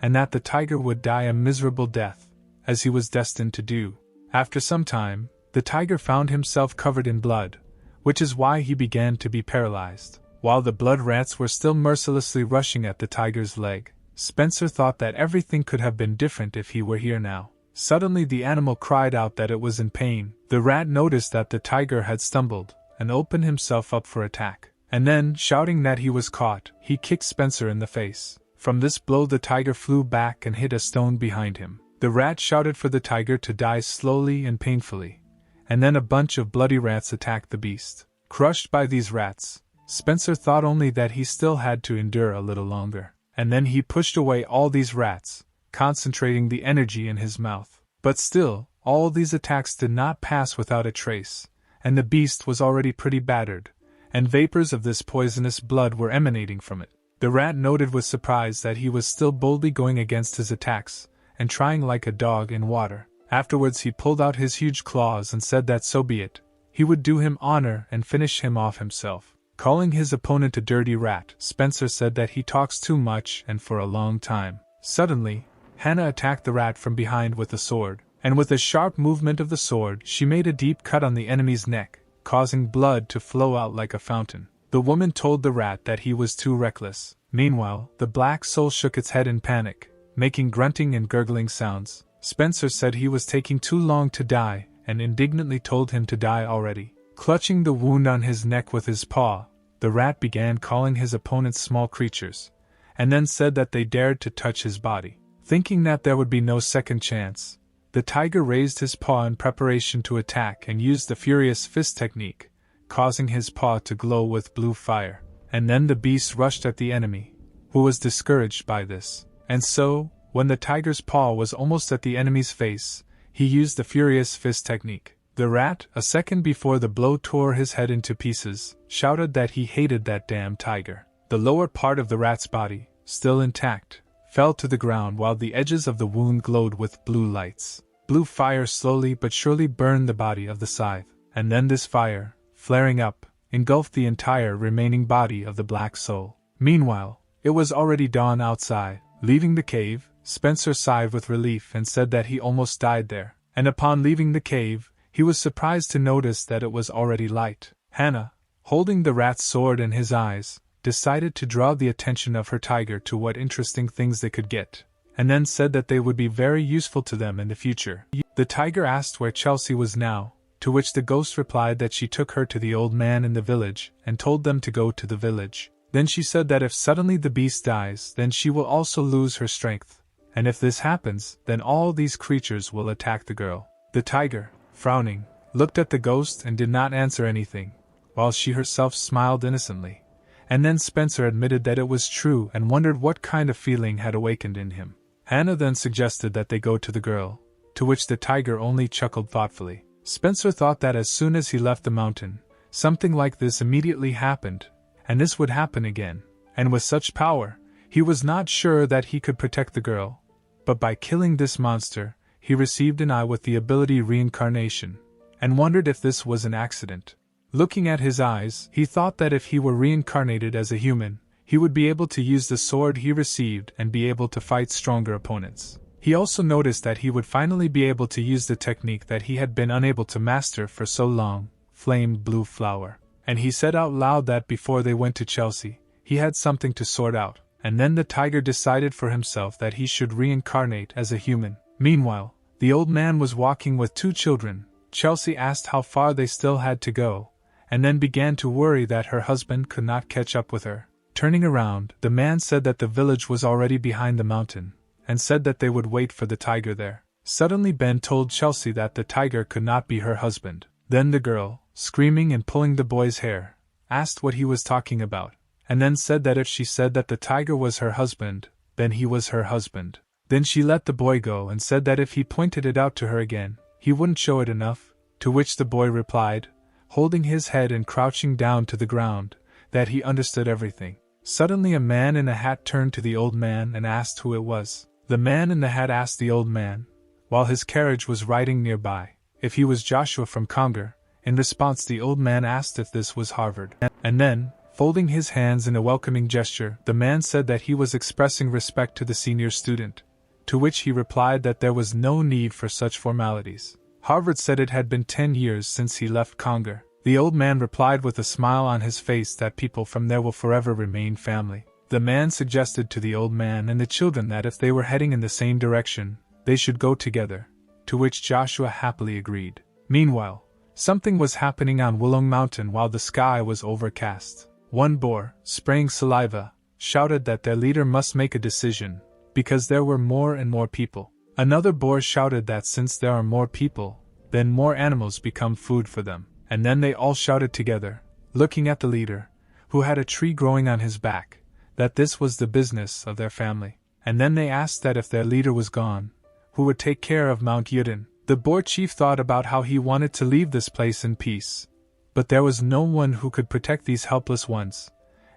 and that the tiger would die a miserable death, as he was destined to do. After some time, the tiger found himself covered in blood, which is why he began to be paralyzed. While the blood rats were still mercilessly rushing at the tiger's leg, Spencer thought that everything could have been different if he were here now. Suddenly the animal cried out that it was in pain. The rat noticed that the tiger had stumbled, and opened himself up for attack. And then, shouting that he was caught, he kicked Spencer in the face. From this blow the tiger flew back and hit a stone behind him. The rat shouted for the tiger to die slowly and painfully, and then a bunch of bloody rats attacked the beast. Crushed by these rats, Spencer thought only that he still had to endure a little longer. And then he pushed away all these rats, concentrating the energy in his mouth. But still, all these attacks did not pass without a trace, and the beast was already pretty battered, and vapors of this poisonous blood were emanating from it. The rat noted with surprise that he was still boldly going against his attacks, and trying like a dog in water. Afterwards he pulled out his huge claws and said that so be it, he would do him honor and finish him off himself. Calling his opponent a dirty rat, Spencer said that he talks too much and for a long time. Suddenly, Hannah attacked the rat from behind with a sword, and with a sharp movement of the sword she made a deep cut on the enemy's neck, causing blood to flow out like a fountain. The woman told the rat that he was too reckless. Meanwhile, the black soul shook its head in panic, making grunting and gurgling sounds. Spencer said he was taking too long to die, and indignantly told him to die already. Clutching the wound on his neck with his paw, the rat began calling his opponents small creatures, and then said that they dared to touch his body. Thinking that there would be no second chance, the tiger raised his paw in preparation to attack and used the furious fist technique, causing his paw to glow with blue fire. And then the beast rushed at the enemy, who was discouraged by this. And so, when the tiger's paw was almost at the enemy's face, he used the furious fist technique. The rat, a second before the blow tore his head into pieces, shouted that he hated that damn tiger. The lower part of the rat's body, still intact, fell to the ground while the edges of the wound glowed with blue lights. Blue fire slowly but surely burned the body of the scythe, and then this fire, flaring up, engulfed the entire remaining body of the black soul. Meanwhile, it was already dawn outside. Leaving the cave, Spencer sighed with relief and said that he almost died there. And upon leaving the cave, he was surprised to notice that it was already light. Hannah, holding the rat's sword in his eyes, decided to draw the attention of her tiger to what interesting things they could get, and then said that they would be very useful to them in the future. The tiger asked where Chelsea was now, to which the ghost replied that she took her to the old man in the village and told them to go to the village. Then she said that if suddenly the beast dies, then she will also lose her strength, and if this happens, then all these creatures will attack the girl. The tiger, frowning, looked at the ghost and did not answer anything, while she herself smiled innocently. And then Spencer admitted that it was true and wondered what kind of feeling had awakened in him. Hannah then suggested that they go to the girl, to which the tiger only chuckled thoughtfully. Spencer thought that as soon as he left the mountain, something like this immediately happened, and this would happen again. And with such power, he was not sure that he could protect the girl. But by killing this monster, he received an eye with the ability Reincarnation, and wondered if this was an accident. Looking at his eyes, he thought that if he were reincarnated as a human, he would be able to use the sword he received and be able to fight stronger opponents. He also noticed that he would finally be able to use the technique that he had been unable to master for so long, flamed blue flower. And he said out loud that before they went to Chelsea, he had something to sort out, and then the tiger decided for himself that he should reincarnate as a human. Meanwhile, the old man was walking with 2 children. Chelsea asked how far they still had to go, and then began to worry that her husband could not catch up with her. Turning around, the man said that the village was already behind the mountain, and said that they would wait for the tiger there. Suddenly Ben told Chelsea that the tiger could not be her husband. Then the girl, screaming and pulling the boy's hair, asked what he was talking about, and then said that if she said that the tiger was her husband, then he was her husband. Then she let the boy go and said that if he pointed it out to her again, he wouldn't show it enough, to which the boy replied, holding his head and crouching down to the ground, that he understood everything. Suddenly a man in a hat turned to the old man and asked who it was. The man in the hat asked the old man, while his carriage was riding nearby, if he was Joshua from Conger. In response the old man asked if this was Harvard. And then, folding his hands in a welcoming gesture, the man said that he was expressing respect to the senior student, to which he replied that there was no need for such formalities. Harvard said it had been 10 years since he left Conger. The old man replied with a smile on his face that people from there will forever remain family. The man suggested to the old man and the children that if they were heading in the same direction, they should go together, to which Joshua happily agreed. Meanwhile, something was happening on Wulong Mountain while the sky was overcast. One boar, spraying saliva, shouted that their leader must make a decision, because there were more and more people. Another boar shouted that since there are more people, then more animals become food for them. And then they all shouted together, looking at the leader, who had a tree growing on his back, that this was the business of their family. And then they asked that if their leader was gone, who would take care of Mount Yudin. The boar chief thought about how he wanted to leave this place in peace, but there was no one who could protect these helpless ones,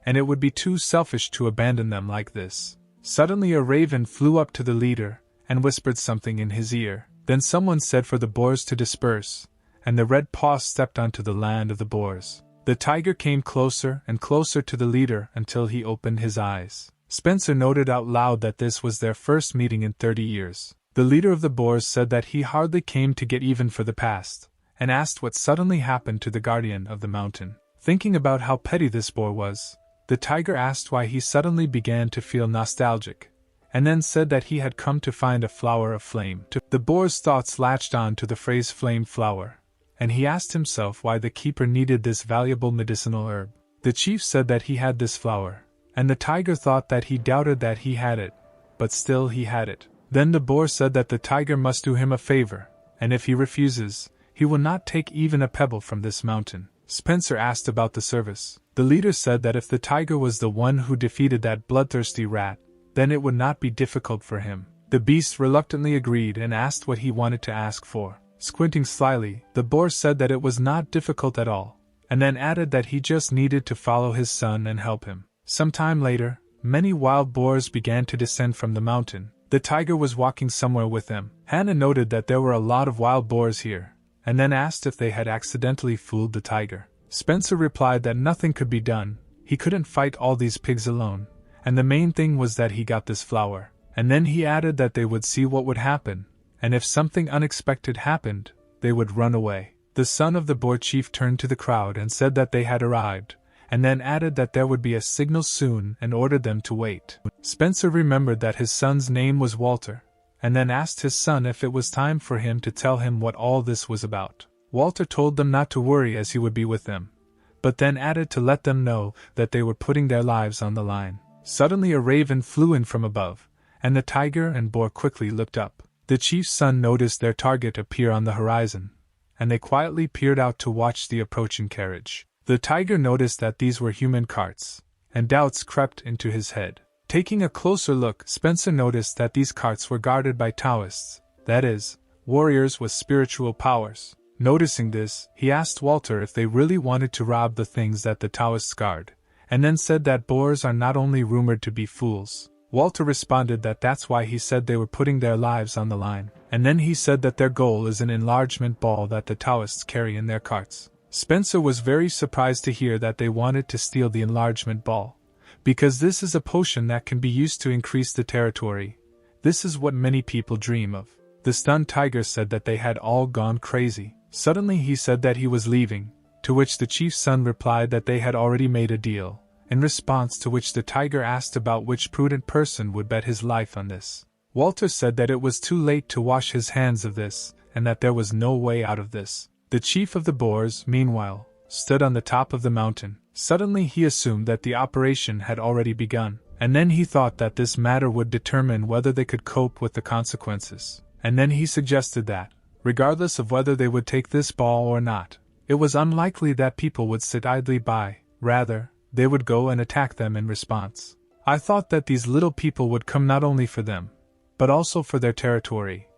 and it would be too selfish to abandon them like this. Suddenly a raven flew up to the leader and whispered something in his ear. Then someone said for the boars to disperse, and the red paw stepped onto the land of the boars. The tiger came closer and closer to the leader until he opened his eyes. Spencer noted out loud that this was their first meeting in 30 years. The leader of the boars said that he hardly came to get even for the past, and asked what suddenly happened to the guardian of the mountain. Thinking about how petty this boar was, the tiger asked why he suddenly began to feel nostalgic, and then said that he had come to find a flower of flame. The boar's thoughts latched on to the phrase flame flower, and he asked himself why the keeper needed this valuable medicinal herb. The chief said that he had this flower, and the tiger thought that he doubted that he had it, but still he had it. Then the boar said that the tiger must do him a favor, and if he refuses, he will not take even a pebble from this mountain. Spencer asked about the service. The leader said that if the tiger was the one who defeated that bloodthirsty rat, then it would not be difficult for him. The beast reluctantly agreed and asked what he wanted to ask for. Squinting slyly, the boar said that it was not difficult at all, and then added that he just needed to follow his son and help him. Some time later, many wild boars began to descend from the mountain. The tiger was walking somewhere with them. Hannah noted that there were a lot of wild boars here, and then asked if they had accidentally fooled the tiger. Spencer replied that nothing could be done, he couldn't fight all these pigs alone, and the main thing was that he got this flower. And then he added that they would see what would happen, and if something unexpected happened, they would run away. The son of the boar chief turned to the crowd and said that they had arrived, and then added that there would be a signal soon and ordered them to wait. Spencer remembered that his son's name was Walter, and then asked his son if it was time for him to tell him what all this was about. Walter told them not to worry as he would be with them, but then added to let them know that they were putting their lives on the line. Suddenly a raven flew in from above, and the tiger and boar quickly looked up. The chief's son noticed their target appear on the horizon, and they quietly peered out to watch the approaching carriage. The tiger noticed that these were human carts, and doubts crept into his head. Taking a closer look, Spencer noticed that these carts were guarded by Taoists, that is, warriors with spiritual powers. Noticing this, he asked Walter if they really wanted to rob the things that the Taoists guard, and then said that boars are not only rumored to be fools. Walter responded that that's why he said they were putting their lives on the line, and then he said that their goal is an enlargement ball that the Taoists carry in their carts. Spencer was very surprised to hear that they wanted to steal the enlargement ball, because this is a potion that can be used to increase the territory. This is what many people dream of. The stunned tiger said that they had all gone crazy. Suddenly he said that he was leaving, to which the chief's son replied that they had already made a deal, in response to which the tiger asked about which prudent person would bet his life on this. Walter said that it was too late to wash his hands of this, and that there was no way out of this. The chief of the boars, meanwhile, stood on the top of the mountain. Suddenly he assumed that the operation had already begun, and then he thought that this matter would determine whether they could cope with the consequences. And then he suggested that, regardless of whether they would take this ball or not, it was unlikely that people would sit idly by, rather, they would go and attack them in response. I thought that these little people would come not only for them, but also for their territory,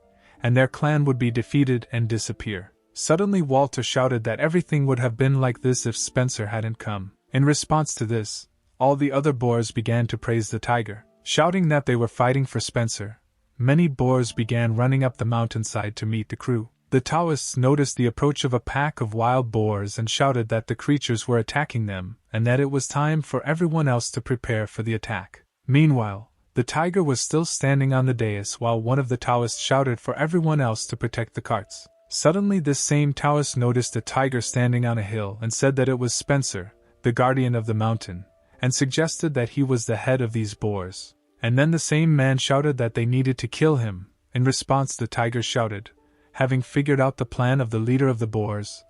and their clan would be defeated and disappear. Suddenly Walter shouted that everything would have been like this if Spencer hadn't come. In response to this, all the other boars began to praise the tiger, shouting that they were fighting for Spencer. Many boars began running up the mountainside to meet the crew. The Taoists noticed the approach of a pack of wild boars and shouted that the creatures were attacking them, and that it was time for everyone else to prepare for the attack. Meanwhile, the tiger was still standing on the dais while one of the Taoists shouted for everyone else to protect the carts. Suddenly this same Taoist noticed a tiger standing on a hill and said that it was Spencer, the guardian of the mountain, and suggested that he was the head of these boars. And then the same man shouted that they needed to kill him. In response the tiger shouted, having figured out the plan of the leader of the boars,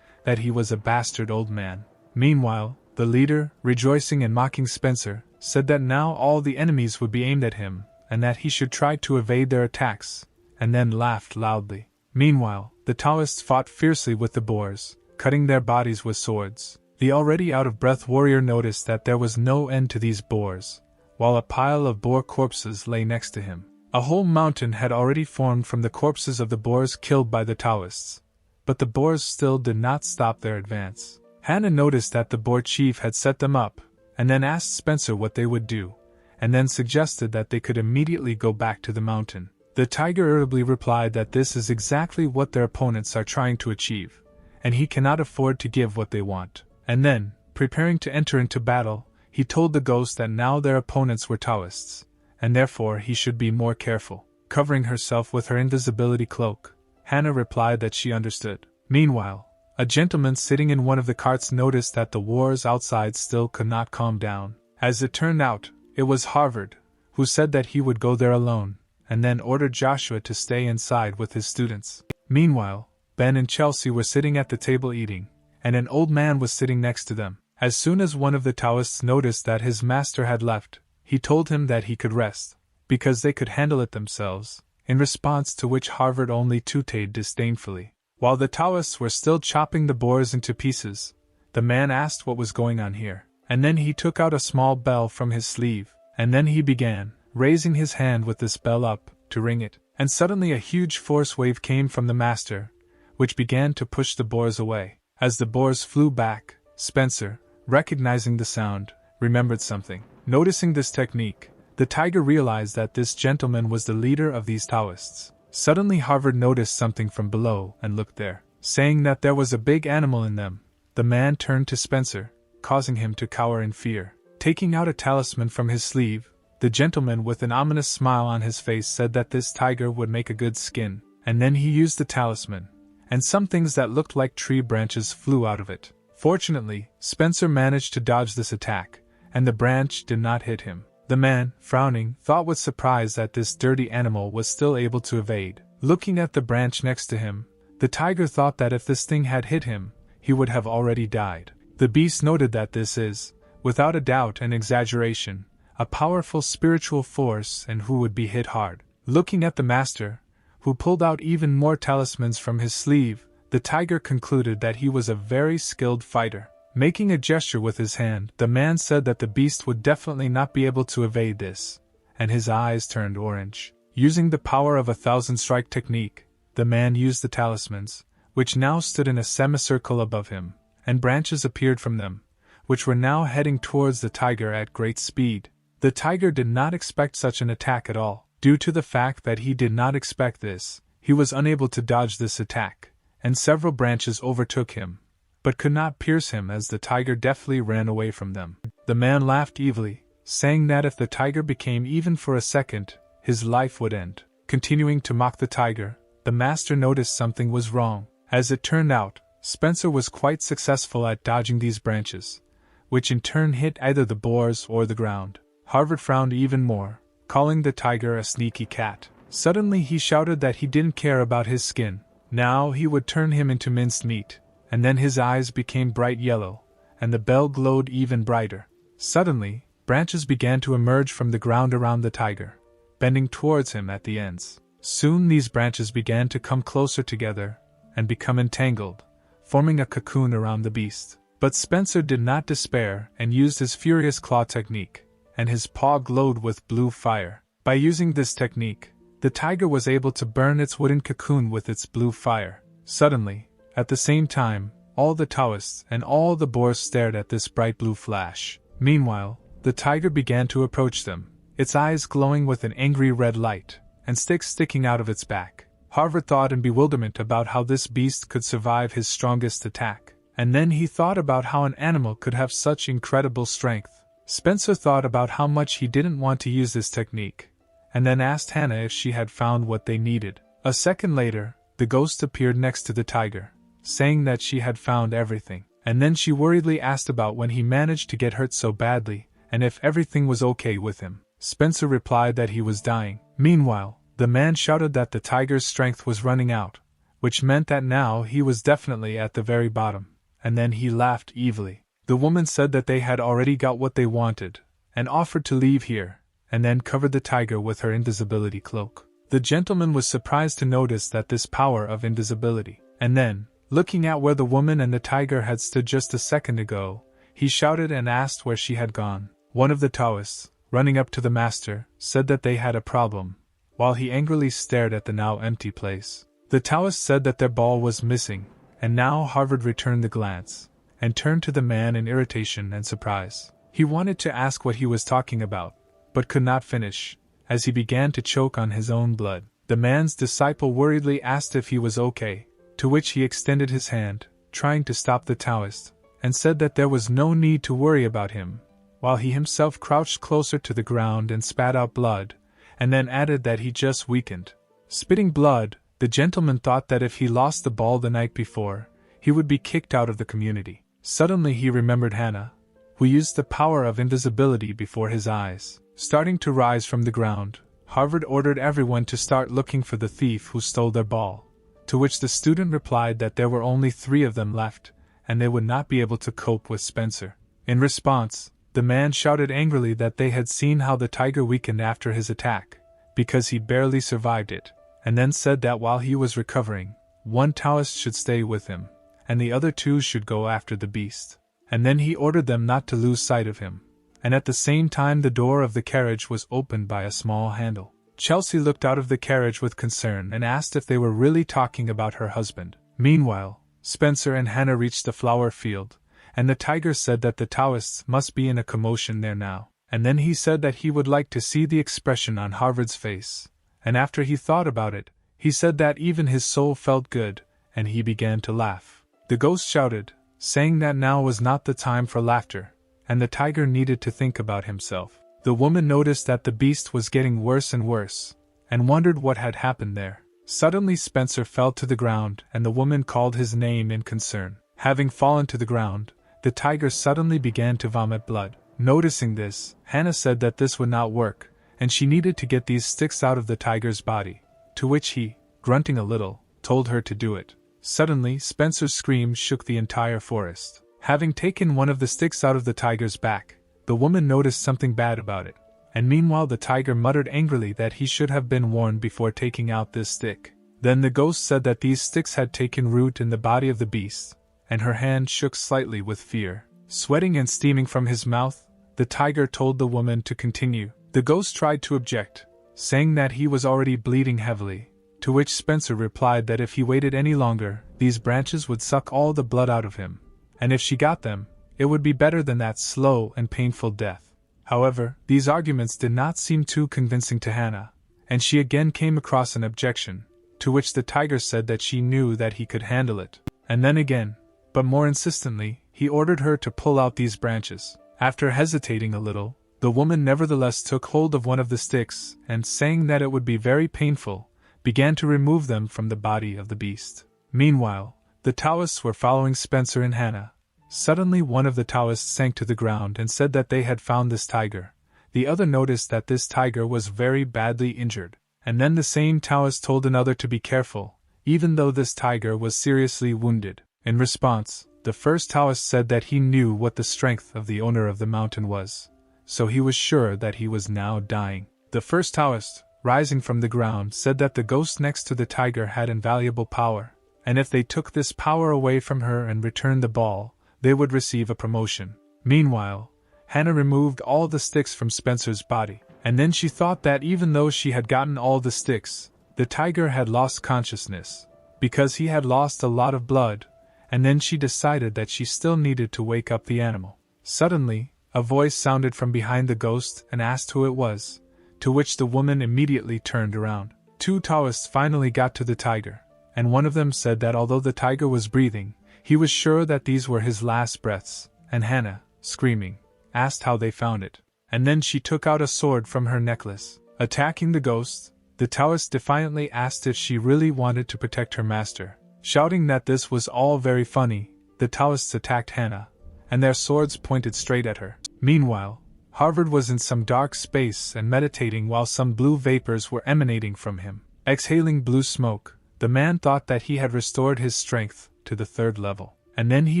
that he was a bastard old man. Meanwhile, the leader, rejoicing and mocking Spencer, said that now all the enemies would be aimed at him, and that he should try to evade their attacks, and then laughed loudly. Meanwhile, the Taoists fought fiercely with the boars, cutting their bodies with swords. The already out-of-breath warrior noticed that there was no end to these boars, while a pile of boar corpses lay next to him. A whole mountain had already formed from the corpses of the boars killed by the Taoists, but the boars still did not stop their advance. Hannah noticed that the boar chief had set them up, and then asked Spencer what they would do, and then suggested that they could immediately go back to the mountain. The tiger irritably replied that this is exactly what their opponents are trying to achieve, and he cannot afford to give what they want. And then, preparing to enter into battle, he told the ghost that now their opponents were Taoists, and therefore he should be more careful. Covering herself with her invisibility cloak, Hannah replied that she understood. Meanwhile, a gentleman sitting in one of the carts noticed that the wars outside still could not calm down. As it turned out, it was Harvard, who said that he would go there alone, and then ordered Joshua to stay inside with his students. Meanwhile, Ben and Chelsea were sitting at the table eating, and an old man was sitting next to them. As soon as one of the Taoists noticed that his master had left, he told him that he could rest, because they could handle it themselves, in response to which Harvard only tooted disdainfully. While the Taoists were still chopping the boars into pieces, the man asked what was going on here, and then he took out a small bell from his sleeve, and then he began, raising his hand with this bell up, to ring it, and suddenly a huge force wave came from the master, which began to push the boars away. As the boars flew back, Spencer, recognizing the sound, remembered something. Noticing this technique, the tiger realized that this gentleman was the leader of these Taoists. Suddenly Harvard noticed something from below and looked there, saying that there was a big animal in them. The man turned to Spencer, causing him to cower in fear. Taking out a talisman from his sleeve, the gentleman with an ominous smile on his face said that this tiger would make a good skin, and then he used the talisman, and some things that looked like tree branches flew out of it. Fortunately, Spencer managed to dodge this attack, and the branch did not hit him. The man, frowning, thought with surprise that this dirty animal was still able to evade. Looking at the branch next to him, the tiger thought that if this thing had hit him, he would have already died. The beast noted that this is, without a doubt and exaggeration, a powerful spiritual force and who would be hit hard. Looking at the master, who pulled out even more talismans from his sleeve, the tiger concluded that he was a very skilled fighter. Making a gesture with his hand, the man said that the beast would definitely not be able to evade this, and his eyes turned orange. Using the power of 1,000 strike technique, the man used the talismans, which now stood in a semicircle above him, and branches appeared from them, which were now heading towards the tiger at great speed. The tiger did not expect such an attack at all. Due to the fact that he did not expect this, he was unable to dodge this attack, and several branches overtook him, but could not pierce him as the tiger deftly ran away from them. The man laughed evilly, saying that if the tiger became even for a second, his life would end. Continuing to mock the tiger, the master noticed something was wrong. As it turned out, Spencer was quite successful at dodging these branches, which in turn hit either the boars or the ground. Harvard frowned even more, calling the tiger a sneaky cat. Suddenly he shouted that he didn't care about his skin. Now he would turn him into minced meat, and then his eyes became bright yellow, and the bell glowed even brighter. Suddenly, branches began to emerge from the ground around the tiger, bending towards him at the ends. Soon these branches began to come closer together and become entangled, forming a cocoon around the beast. But Spencer did not despair and used his furious claw technique, and his paw glowed with blue fire. By using this technique, the tiger was able to burn its wooden cocoon with its blue fire. Suddenly, at the same time, all the Taoists and all the boars stared at this bright blue flash. Meanwhile, the tiger began to approach them, its eyes glowing with an angry red light, and sticks sticking out of its back. Harvard thought in bewilderment about how this beast could survive his strongest attack, and then he thought about how an animal could have such incredible strength. Spencer thought about how much he didn't want to use this technique, and then asked Hannah if she had found what they needed. A second later, the ghost appeared next to the tiger, saying that she had found everything, and then she worriedly asked about when he managed to get hurt so badly, and if everything was okay with him. Spencer replied that he was dying. Meanwhile, the man shouted that the tiger's strength was running out, which meant that now he was definitely at the very bottom, and then he laughed evilly. The woman said that they had already got what they wanted, and offered to leave here, and then covered the tiger with her invisibility cloak. The gentleman was surprised to notice that this power of invisibility, and then, looking at where the woman and the tiger had stood just a second ago, he shouted and asked where she had gone. One of the Taoists, running up to the master, said that they had a problem, while he angrily stared at the now empty place. The Taoist said that their ball was missing, and now Harvard returned the glance, and turned to the man in irritation and surprise. He wanted to ask what he was talking about, but could not finish, as he began to choke on his own blood. The man's disciple worriedly asked if he was okay, to which he extended his hand, trying to stop the Taoist, and said that there was no need to worry about him, while he himself crouched closer to the ground and spat out blood, and then added that he just weakened. Spitting blood, the gentleman thought that if he lost the ball the night before, he would be kicked out of the community. Suddenly he remembered Hannah, who used the power of invisibility before his eyes. Starting to rise from the ground, Harvard ordered everyone to start looking for the thief who stole their ball, to which the student replied that there were only 3 of them left, and they would not be able to cope with Spencer. In response, the man shouted angrily that they had seen how the tiger weakened after his attack, because he barely survived it, and then said that while he was recovering, 1 Taoist should stay with him, and the other 2 should go after the beast. And then he ordered them not to lose sight of him, and at the same time the door of the carriage was opened by a small handle. Chelsea looked out of the carriage with concern and asked if they were really talking about her husband. Meanwhile, Spencer and Hannah reached the flower field, and the tiger said that the Taoists must be in a commotion there now. And then he said that he would like to see the expression on Harvard's face, and after he thought about it, he said that even his soul felt good, and he began to laugh. The ghost shouted, saying that now was not the time for laughter, and the tiger needed to think about himself. The woman noticed that the beast was getting worse and worse, and wondered what had happened there. Suddenly Spencer fell to the ground and the woman called his name in concern. Having fallen to the ground, the tiger suddenly began to vomit blood. Noticing this, Hannah said that this would not work, and she needed to get these sticks out of the tiger's body, to which he, grunting a little, told her to do it. Suddenly, Spencer's screams shook the entire forest. Having taken one of the sticks out of the tiger's back, the woman noticed something bad about it, and meanwhile the tiger muttered angrily that he should have been warned before taking out this stick. Then the ghost said that these sticks had taken root in the body of the beast, and her hand shook slightly with fear. Sweating and steaming from his mouth, the tiger told the woman to continue. The ghost tried to object, saying that he was already bleeding heavily, to which Spencer replied that if he waited any longer, these branches would suck all the blood out of him, and if she got them, it would be better than that slow and painful death. However, these arguments did not seem too convincing to Hannah, and she again came across an objection, to which the tiger said that she knew that he could handle it. And then again, but more insistently, he ordered her to pull out these branches. After hesitating a little, the woman nevertheless took hold of one of the sticks, and saying that it would be very painful, began to remove them from the body of the beast. Meanwhile, the Taoists were following Spencer and Hannah. Suddenly one of the Taoists sank to the ground and said that they had found this tiger. The other noticed that this tiger was very badly injured, and then the same Taoist told another to be careful, even though this tiger was seriously wounded. In response, the first Taoist said that he knew what the strength of the owner of the mountain was, so he was sure that he was now dying. The first Taoist, rising from the ground, said that the ghost next to the tiger had invaluable power, and if they took this power away from her and returned the ball, they would receive a promotion. Meanwhile, Hannah removed all the sticks from Spencer's body, and then she thought that even though she had gotten all the sticks, the tiger had lost consciousness, because he had lost a lot of blood, and then she decided that she still needed to wake up the animal. Suddenly, a voice sounded from behind the ghost and asked who it was, to which the woman immediately turned around. Two Taoists finally got to the tiger, and one of them said that although the tiger was breathing, he was sure that these were his last breaths, and Hannah, screaming, asked how they found it. And then she took out a sword from her necklace. Attacking the ghost, the Taoist defiantly asked if she really wanted to protect her master. Shouting that this was all very funny, the Taoists attacked Hannah, and their swords pointed straight at her. Meanwhile, Harvard was in some dark space and meditating while some blue vapors were emanating from him. Exhaling blue smoke, the man thought that he had restored his strength to the 3rd level, and then he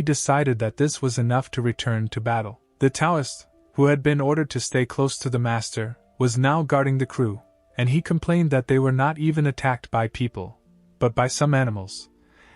decided that this was enough to return to battle. The Taoist, who had been ordered to stay close to the master, was now guarding the crew, and he complained that they were not even attacked by people, but by some animals,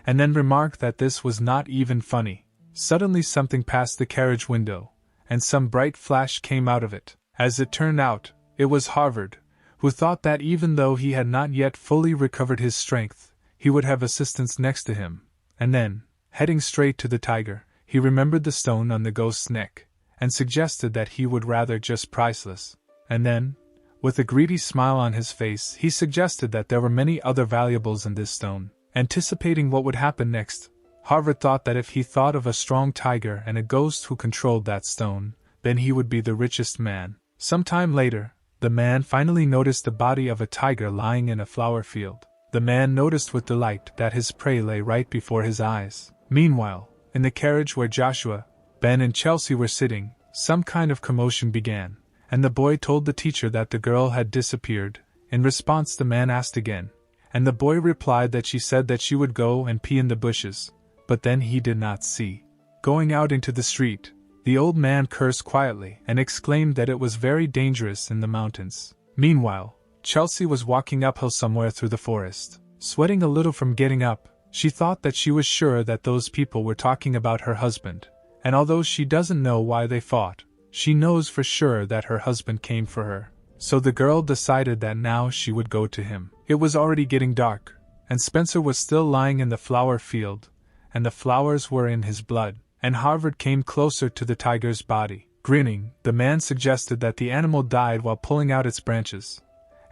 and then remarked that this was not even funny. Suddenly something passed the carriage window, and some bright flash came out of it. As it turned out, it was Harvard, who thought that even though he had not yet fully recovered his strength, he would have assistance next to him, and then, heading straight to the tiger, he remembered the stone on the ghost's neck, and suggested that he would rather just priceless. And then, with a greedy smile on his face, he suggested that there were many other valuables in this stone. Anticipating what would happen next, Harvard thought that if he thought of a strong tiger and a ghost who controlled that stone, then he would be the richest man. Some time later, the man finally noticed the body of a tiger lying in a flower field. The man noticed with delight that his prey lay right before his eyes. Meanwhile, in the carriage where Joshua, Ben and Chelsea were sitting, some kind of commotion began, and the boy told the teacher that the girl had disappeared. In response, the man asked again, and the boy replied that she said that she would go and pee in the bushes, but then he did not see. Going out into the street, the old man cursed quietly and exclaimed that it was very dangerous in the mountains. Meanwhile, Chelsea was walking uphill somewhere through the forest. Sweating a little from getting up, she thought that she was sure that those people were talking about her husband, and although she doesn't know why they fought, she knows for sure that her husband came for her. So the girl decided that now she would go to him. It was already getting dark, and Spencer was still lying in the flower field, and the flowers were in his blood, and Harvard came closer to the tiger's body. Grinning, the man suggested that the animal died while pulling out its branches,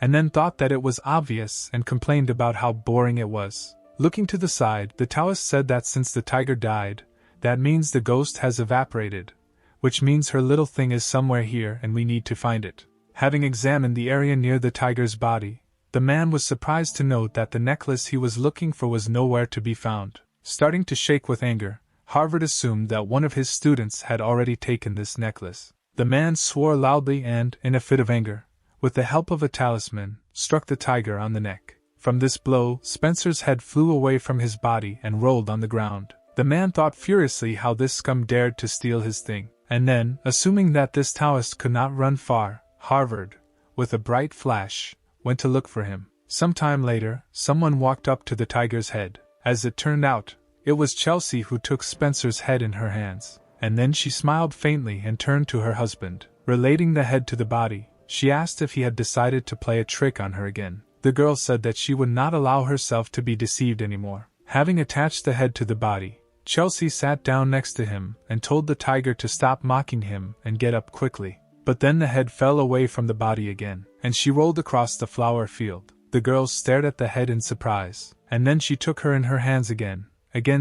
and then thought that it was obvious and complained about how boring it was. Looking to the side, the Taoist said that since the tiger died, that means the ghost has evaporated, which means her little thing is somewhere here and we need to find it. Having examined the area near the tiger's body, the man was surprised to note that the necklace he was looking for was nowhere to be found. Starting to shake with anger, Harvard assumed that one of his students had already taken this necklace. The man swore loudly and, in a fit of anger, with the help of a talisman, struck the tiger on the neck. From this blow, Spencer's head flew away from his body and rolled on the ground. The man thought furiously how this scum dared to steal his thing, and then, assuming that this Taoist could not run far, Harvard, with a bright flash, went to look for him. Some time later, someone walked up to the tiger's head. As it turned out, it was Chelsea who took Spencer's head in her hands, and then she smiled faintly and turned to her husband. Relating the head to the body, she asked if he had decided to play a trick on her again. The girl said that she would not allow herself to be deceived anymore. Having attached the head to the body, Chelsea sat down next to him and told the tiger to stop mocking him and get up quickly. But then the head fell away from the body again, and she rolled across the flower field. The girl stared at the head in surprise, and then she took her in her hands again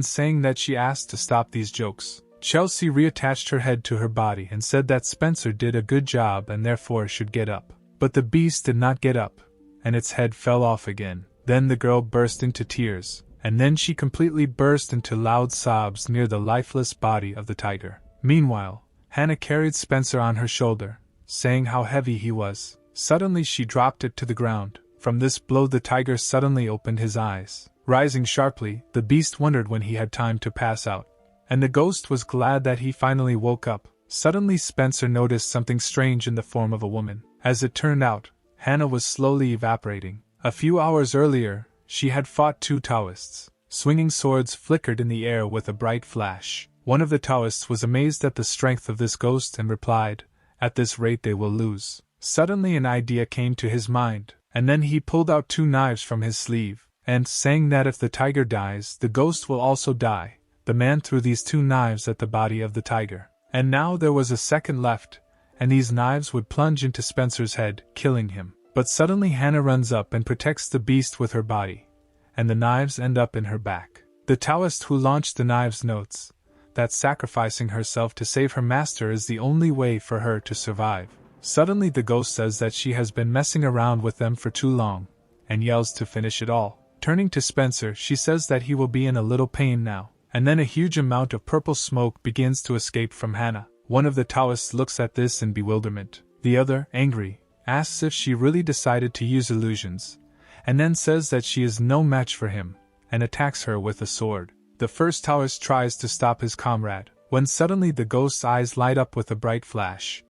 saying that she asked to stop these jokes. Chelsea reattached her head to her body and said that Spencer did a good job and therefore should get up. But the beast did not get up, and its head fell off again. Then the girl burst into tears, and then she completely burst into loud sobs near the lifeless body of the tiger. Meanwhile, Hannah carried Spencer on her shoulder, saying how heavy he was. Suddenly she dropped it to the ground. From this blow the tiger suddenly opened his eyes. Rising sharply, the beast wondered when he had time to pass out, and the ghost was glad that he finally woke up. Suddenly Spencer noticed something strange in the form of a woman. As it turned out, Hannah was slowly evaporating. A few hours earlier, she had fought 2 Taoists. Swinging swords flickered in the air with a bright flash. One of the Taoists was amazed at the strength of this ghost and replied, "At this rate they will lose." Suddenly an idea came to his mind, and then he pulled out 2 knives from his sleeve, and, saying that if the tiger dies, the ghost will also die, the man threw these 2 knives at the body of the tiger. And now there was a second left, and these knives would plunge into Spencer's head, killing him. But suddenly Hannah runs up and protects the beast with her body, and the knives end up in her back. The Taoist who launched the knives notes that sacrificing herself to save her master is the only way for her to survive. Suddenly the ghost says that she has been messing around with them for too long, and yells to finish it all. Turning to Spencer, she says that he will be in a little pain now, and then a huge amount of purple smoke begins to escape from Hannah. One of the Taoists looks at this in bewilderment. The other, angry, asks if she really decided to use illusions, and then says that she is no match for him, and attacks her with a sword. The first Taoist tries to stop his comrade, when suddenly the ghost's eyes light up with a bright flash.